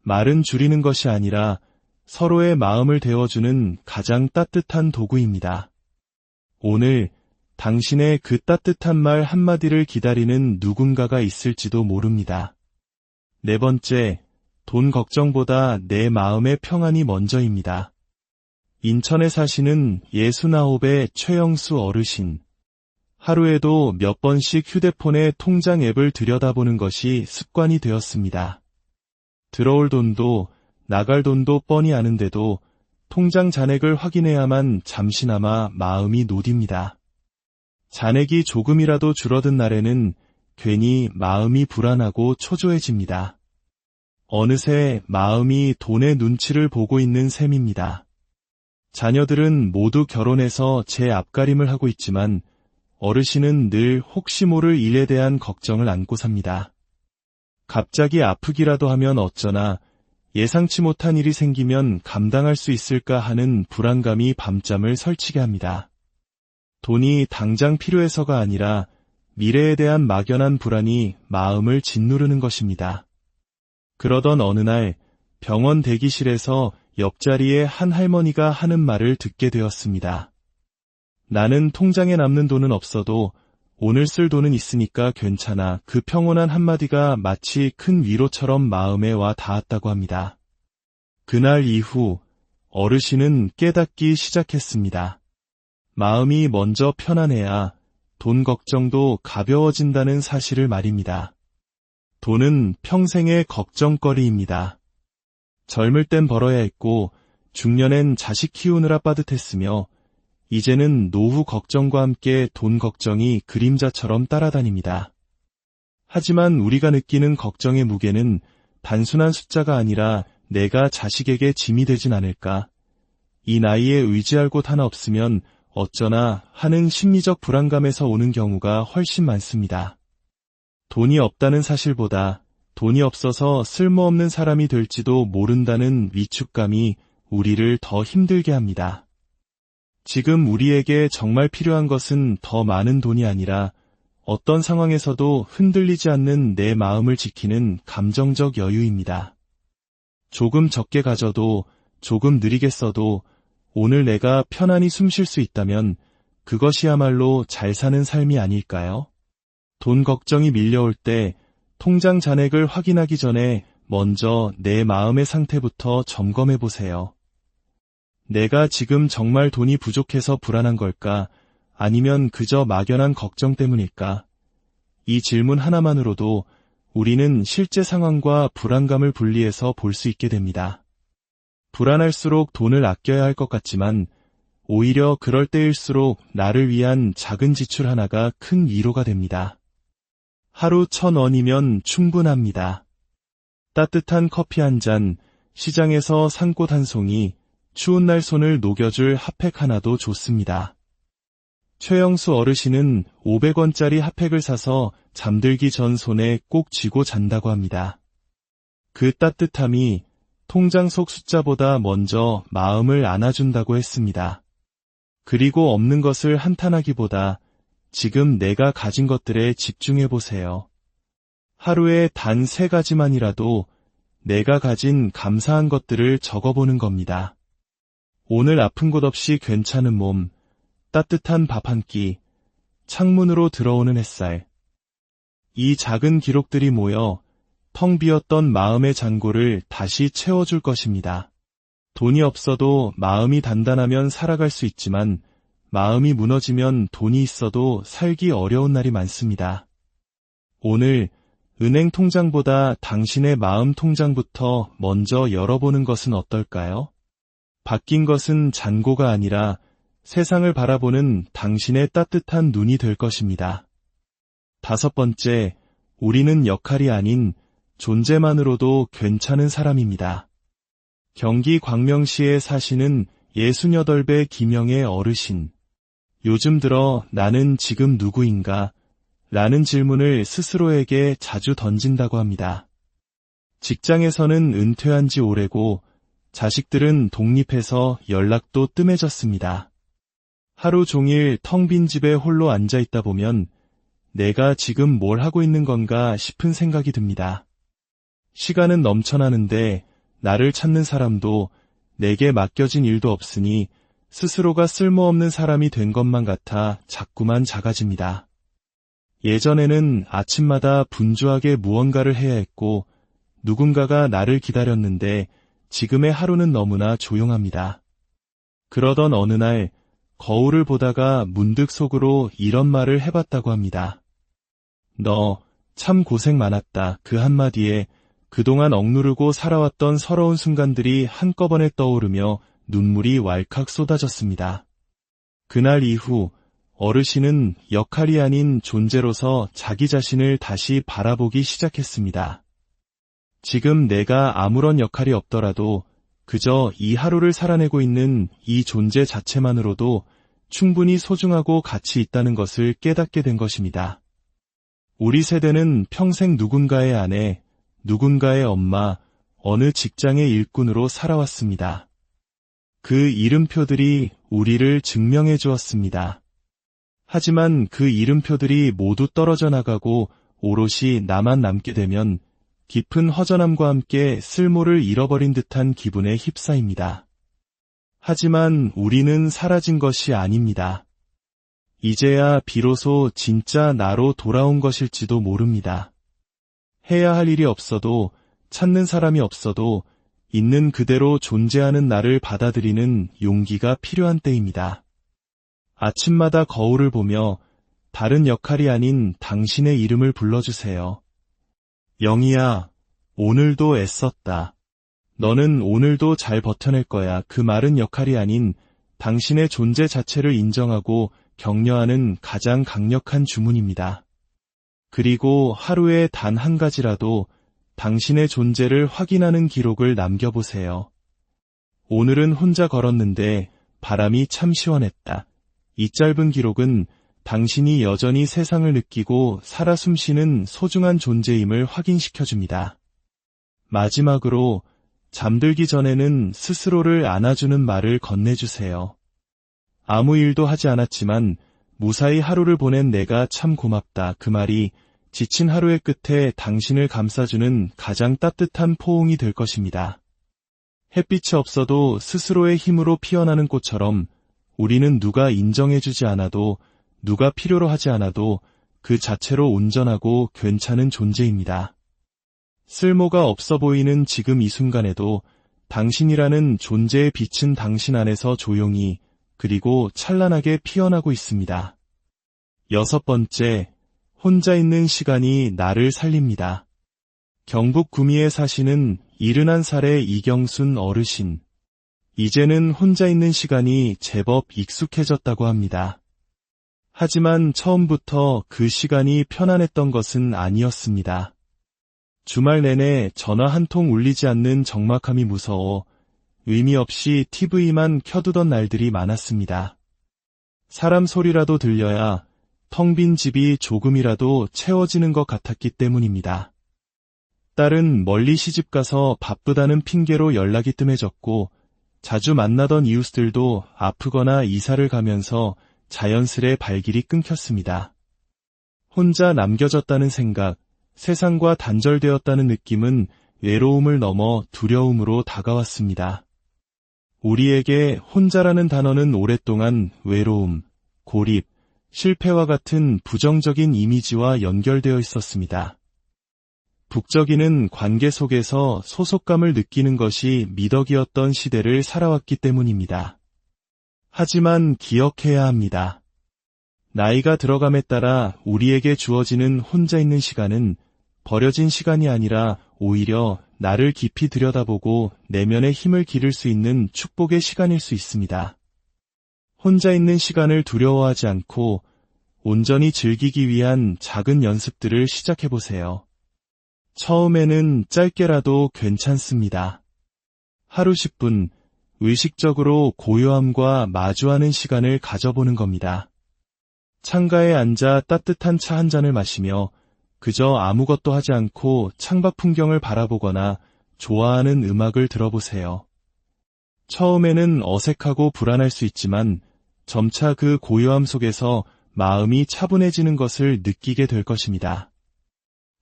말은 줄이는 것이 아니라 서로의 마음을 데워주는 가장 따뜻한 도구입니다. 오늘 당신의 그 따뜻한 말 한마디를 기다리는 누군가가 있을지도 모릅니다. 네 번째, 돈 걱정보다 내 마음의 평안이 먼저입니다. 인천에 사시는 69의 최영수 어르신. 하루에도 몇 번씩 휴대폰에 통장 앱을 들여다보는 것이 습관이 되었습니다. 들어올 돈도 나갈 돈도 뻔히 아는데도 통장 잔액을 확인해야만 잠시나마 마음이 놓입니다. 잔액이 조금이라도 줄어든 날에는 괜히 마음이 불안하고 초조해집니다. 어느새 마음이 돈의 눈치를 보고 있는 셈입니다. 자녀들은 모두 결혼해서 제 앞가림을 하고 있지만 어르신은 늘 혹시 모를 일에 대한 걱정을 안고 삽니다. 갑자기 아프기라도 하면 어쩌나, 예상치 못한 일이 생기면 감당할 수 있을까 하는 불안감이 밤잠을 설치게 합니다. 돈이 당장 필요해서가 아니라 미래에 대한 막연한 불안이 마음을 짓누르는 것입니다. 그러던 어느 날 병원 대기실에서 옆자리에 한 할머니가 하는 말을 듣게 되었습니다. 나는 통장에 남는 돈은 없어도 오늘 쓸 돈은 있으니까 괜찮아. 그 평온한 한마디가 마치 큰 위로처럼 마음에 와 닿았다고 합니다. 그날 이후 어르신은 깨닫기 시작했습니다. 마음이 먼저 편안해야 돈 걱정도 가벼워진다는 사실을 말입니다. 돈은 평생의 걱정거리입니다. 젊을 땐 벌어야 했고 중년엔 자식 키우느라 빠듯했으며 이제는 노후 걱정과 함께 돈 걱정이 그림자처럼 따라다닙니다. 하지만 우리가 느끼는 걱정의 무게는 단순한 숫자가 아니라 내가 자식에게 짐이 되진 않을까? 이 나이에 의지할 곳 하나 없으면 어쩌나 하는 심리적 불안감에서 오는 경우가 훨씬 많습니다. 돈이 없다는 사실보다 돈이 없어서 쓸모없는 사람이 될지도 모른다는 위축감이 우리를 더 힘들게 합니다. 지금 우리에게 정말 필요한 것은 더 많은 돈이 아니라 어떤 상황에서도 흔들리지 않는 내 마음을 지키는 감정적 여유입니다. 조금 적게 가져도 조금 느리게 써도 오늘 내가 편안히 숨 쉴 수 있다면 그것이야말로 잘 사는 삶이 아닐까요? 돈 걱정이 밀려올 때 통장 잔액을 확인하기 전에 먼저 내 마음의 상태부터 점검해 보세요. 내가 지금 정말 돈이 부족해서 불안한 걸까? 아니면 그저 막연한 걱정 때문일까? 이 질문 하나만으로도 우리는 실제 상황과 불안감을 분리해서 볼 수 있게 됩니다. 불안할수록 돈을 아껴야 할 것 같지만 오히려 그럴 때일수록 나를 위한 작은 지출 하나가 큰 위로가 됩니다. 하루 1,000원이면 충분합니다. 따뜻한 커피 한 잔, 시장에서 산꽃 한 송이, 추운 날 손을 녹여줄 핫팩 하나도 좋습니다. 최영수 어르신은 500원짜리 핫팩을 사서 잠들기 전 손에 꼭 쥐고 잔다고 합니다. 그 따뜻함이 통장 속 숫자보다 먼저 마음을 안아준다고 했습니다. 그리고 없는 것을 한탄하기보다 지금 내가 가진 것들에 집중해보세요. 하루에 단 3가지만이라도 내가 가진 감사한 것들을 적어보는 겁니다. 오늘 아픈 곳 없이 괜찮은 몸, 따뜻한 밥 한 끼, 창문으로 들어오는 햇살. 이 작은 기록들이 모여 텅 비었던 마음의 잔고를 다시 채워줄 것입니다. 돈이 없어도 마음이 단단하면 살아갈 수 있지만 마음이 무너지면 돈이 있어도 살기 어려운 날이 많습니다. 오늘 은행 통장보다 당신의 마음 통장부터 먼저 열어보는 것은 어떨까요? 바뀐 것은 잔고가 아니라 세상을 바라보는 당신의 따뜻한 눈이 될 것입니다. 5번째, 우리는 역할이 아닌 존재만으로도 괜찮은 사람입니다. 경기 광명시에 사시는 68배 김영애 어르신. 요즘 들어 나는 지금 누구인가? 라는 질문을 스스로에게 자주 던진다고 합니다. 직장에서는 은퇴한 지 오래고 자식들은 독립해서 연락도 뜸해졌습니다. 하루 종일 텅 빈 집에 홀로 앉아 있다 보면 내가 지금 뭘 하고 있는 건가 싶은 생각이 듭니다. 시간은 넘쳐나는데 나를 찾는 사람도 내게 맡겨진 일도 없으니 스스로가 쓸모없는 사람이 된 것만 같아 자꾸만 작아집니다. 예전에는 아침마다 분주하게 무언가를 해야 했고 누군가가 나를 기다렸는데 지금의 하루는 너무나 조용합니다. 그러던 어느 날 거울을 보다가 문득 속으로 이런 말을 해봤다고 합니다. 너 참 고생 많았다. 그 한마디에 그동안 억누르고 살아왔던 서러운 순간들이 한꺼번에 떠오르며 눈물이 왈칵 쏟아졌습니다. 그날 이후 어르신은 역할이 아닌 존재로서 자기 자신을 다시 바라보기 시작했습니다. 지금 내가 아무런 역할이 없더라도 그저 이 하루를 살아내고 있는 이 존재 자체만으로도 충분히 소중하고 가치 있다는 것을 깨닫게 된 것입니다. 우리 세대는 평생 누군가의 아내, 누군가의 엄마, 어느 직장의 일꾼으로 살아왔습니다. 그 이름표들이 우리를 증명해 주었습니다. 하지만 그 이름표들이 모두 떨어져 나가고 오롯이 나만 남게 되면 깊은 허전함과 함께 쓸모를 잃어버린 듯한 기분에 휩싸입니다. 하지만 우리는 사라진 것이 아닙니다. 이제야 비로소 진짜 나로 돌아온 것일지도 모릅니다. 해야 할 일이 없어도, 찾는 사람이 없어도 있는 그대로 존재하는 나를 받아들이는 용기가 필요한 때입니다. 아침마다 거울을 보며 다른 역할이 아닌 당신의 이름을 불러주세요. 영희야, 오늘도 애썼다. 너는 오늘도 잘 버텨낼 거야. 그 말은 역할이 아닌 당신의 존재 자체를 인정하고 격려하는 가장 강력한 주문입니다. 그리고 하루에 단 한 가지라도 당신의 존재를 확인하는 기록을 남겨보세요. 오늘은 혼자 걸었는데 바람이 참 시원했다. 이 짧은 기록은 당신이 여전히 세상을 느끼고 살아 숨쉬는 소중한 존재임을 확인시켜줍니다. 마지막으로 잠들기 전에는 스스로를 안아주는 말을 건네주세요. 아무 일도 하지 않았지만 무사히 하루를 보낸 내가 참 고맙다. 그 말이 지친 하루의 끝에 당신을 감싸주는 가장 따뜻한 포옹이 될 것입니다. 햇빛이 없어도 스스로의 힘으로 피어나는 꽃처럼 우리는 누가 인정해주지 않아도, 누가 필요로 하지 않아도 그 자체로 온전하고 괜찮은 존재입니다. 쓸모가 없어 보이는 지금 이 순간에도 당신이라는 존재의 빛은 당신 안에서 조용히 그리고 찬란하게 피어나고 있습니다. 6번째, 혼자 있는 시간이 나를 살립니다. 경북 구미에 사시는 71살의 이경순 어르신. 이제는 혼자 있는 시간이 제법 익숙해졌다고 합니다. 하지만 처음부터 그 시간이 편안했던 것은 아니었습니다. 주말 내내 전화 한 통 울리지 않는 적막함이 무서워 의미 없이 TV만 켜두던 날들이 많았습니다. 사람 소리라도 들려야 텅 빈 집이 조금이라도 채워지는 것 같았기 때문입니다. 딸은 멀리 시집가서 바쁘다는 핑계로 연락이 뜸해졌고 자주 만나던 이웃들도 아프거나 이사를 가면서 자연스레 발길이 끊겼습니다. 혼자 남겨졌다는 생각, 세상과 단절되었다는 느낌은 외로움을 넘어 두려움으로 다가왔습니다. 우리에게 혼자라는 단어는 오랫동안 외로움, 고립, 실패와 같은 부정적인 이미지와 연결되어 있었습니다. 북적이는 관계 속에서 소속감을 느끼는 것이 미덕이었던 시대를 살아왔기 때문입니다. 하지만 기억해야 합니다. 나이가 들어감에 따라 우리에게 주어지는 혼자 있는 시간은 버려진 시간이 아니라 오히려 나를 깊이 들여다보고 내면의 힘을 기를 수 있는 축복의 시간일 수 있습니다. 혼자 있는 시간을 두려워하지 않고 온전히 즐기기 위한 작은 연습들을 시작해보세요. 처음에는 짧게라도 괜찮습니다. 하루 10분, 의식적으로 고요함과 마주하는 시간을 가져보는 겁니다. 창가에 앉아 따뜻한 차 한 잔을 마시며 그저 아무것도 하지 않고 창밖 풍경을 바라보거나 좋아하는 음악을 들어보세요. 처음에는 어색하고 불안할 수 있지만 점차 그 고요함 속에서 마음이 차분해지는 것을 느끼게 될 것입니다.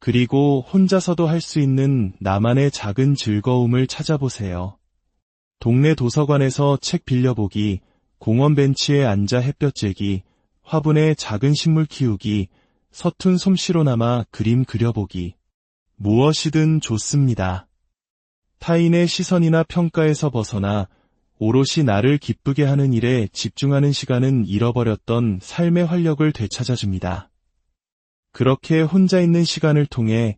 그리고 혼자서도 할 수 있는 나만의 작은 즐거움을 찾아보세요. 동네 도서관에서 책 빌려보기, 공원 벤치에 앉아 햇볕 쬐기, 화분에 작은 식물 키우기, 서툰 솜씨로나마 그림 그려보기. 무엇이든 좋습니다. 타인의 시선이나 평가에서 벗어나 오롯이 나를 기쁘게 하는 일에 집중하는 시간은 잃어버렸던 삶의 활력을 되찾아줍니다. 그렇게 혼자 있는 시간을 통해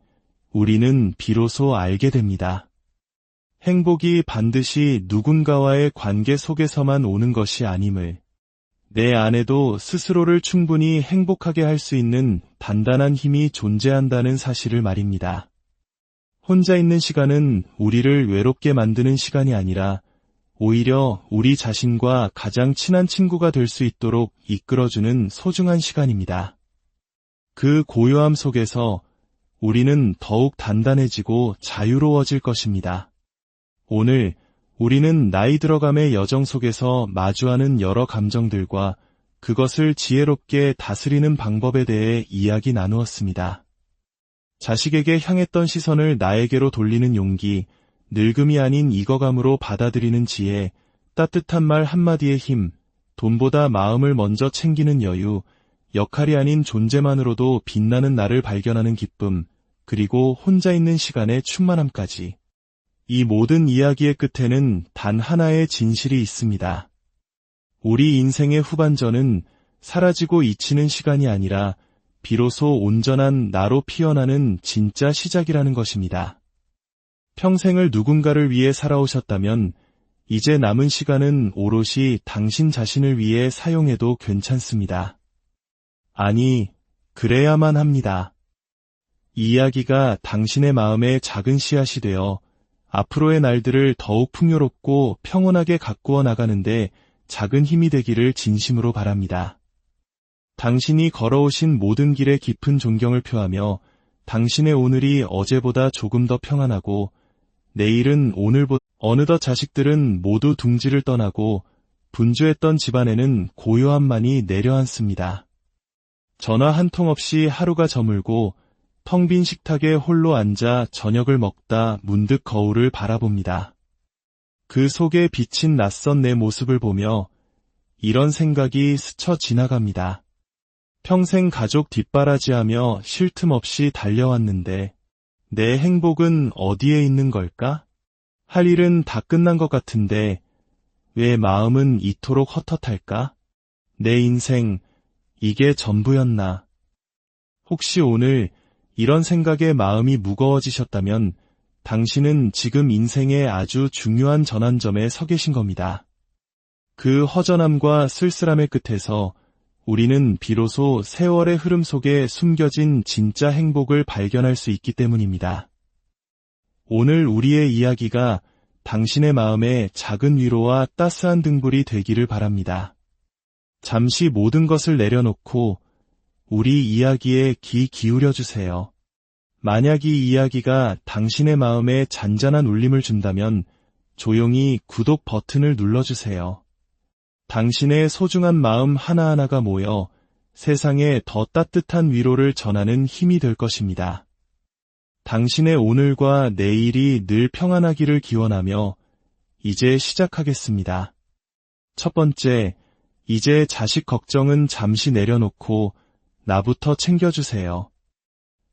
우리는 비로소 알게 됩니다. 행복이 반드시 누군가와의 관계 속에서만 오는 것이 아님을, 내 안에도 스스로를 충분히 행복하게 할 수 있는 단단한 힘이 존재한다는 사실을 말입니다. 혼자 있는 시간은 우리를 외롭게 만드는 시간이 아니라 오히려 우리 자신과 가장 친한 친구가 될 수 있도록 이끌어주는 소중한 시간입니다. 그 고요함 속에서 우리는 더욱 단단해지고 자유로워질 것입니다. 오늘 우리는 나이 들어감의 여정 속에서 마주하는 여러 감정들과 그것을 지혜롭게 다스리는 방법에 대해 이야기 나누었습니다. 자식에게 향했던 시선을 나에게로 돌리는 용기, 늙음이 아닌 익어감으로 받아들이는 지혜, 따뜻한 말 한마디의 힘, 돈보다 마음을 먼저 챙기는 여유, 역할이 아닌 존재만으로도 빛나는 나를 발견하는 기쁨, 그리고 혼자 있는 시간의 충만함까지. 이 모든 이야기의 끝에는 단 하나의 진실이 있습니다. 우리 인생의 후반전은 사라지고 잊히는 시간이 아니라 비로소 온전한 나로 피어나는 진짜 시작이라는 것입니다. 평생을 누군가를 위해 살아오셨다면 이제 남은 시간은 오롯이 당신 자신을 위해 사용해도 괜찮습니다. 아니, 그래야만 합니다. 이 이야기가 당신의 마음에 작은 씨앗이 되어 앞으로의 날들을 더욱 풍요롭고 평온하게 가꾸어 나가는데 작은 힘이 되기를 진심으로 바랍니다. 당신이 걸어오신 모든 길에 깊은 존경을 표하며 당신의 오늘이 어제보다 조금 더 평안하고 내일은 오늘보다 어느덧 자식들은 모두 둥지를 떠나고 분주했던 집안에는 고요함만이 내려앉습니다. 전화 한 통 없이 하루가 저물고 텅 빈 식탁에 홀로 앉아 저녁을 먹다 문득 거울을 바라봅니다. 그 속에 비친 낯선 내 모습을 보며 이런 생각이 스쳐 지나갑니다. 평생 가족 뒷바라지하며 쉴 틈 없이 달려왔는데 내 행복은 어디에 있는 걸까? 할 일은 다 끝난 것 같은데 왜 마음은 이토록 헛헛할까? 내 인생, 이게 전부였나? 혹시 오늘 이런 생각에 마음이 무거워지셨다면 당신은 지금 인생의 아주 중요한 전환점에 서 계신 겁니다. 그 허전함과 쓸쓸함의 끝에서 우리는 비로소 세월의 흐름 속에 숨겨진 진짜 행복을 발견할 수 있기 때문입니다. 오늘 우리의 이야기가 당신의 마음에 작은 위로와 따스한 등불이 되기를 바랍니다. 잠시 모든 것을 내려놓고 우리 이야기에 귀 기울여 주세요. 만약 이 이야기가 당신의 마음에 잔잔한 울림을 준다면 조용히 구독 버튼을 눌러주세요. 당신의 소중한 마음 하나하나가 모여 세상에 더 따뜻한 위로를 전하는 힘이 될 것입니다. 당신의 오늘과 내일이 늘 평안하기를 기원하며 이제 시작하겠습니다. 첫 번째, 이제 자식 걱정은 잠시 내려놓고 나부터 챙겨주세요.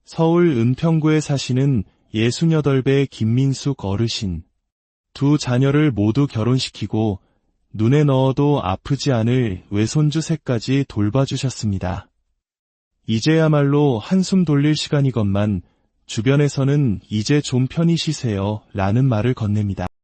서울 은평구에 사시는 68배 김민숙 어르신. 두 자녀를 모두 결혼시키고 눈에 넣어도 아프지 않을 외손주 셋까지 돌봐주셨습니다. 이제야말로 한숨 돌릴 시간이건만 주변에서는 이제 좀 편히 쉬세요 라는 말을 건넵니다.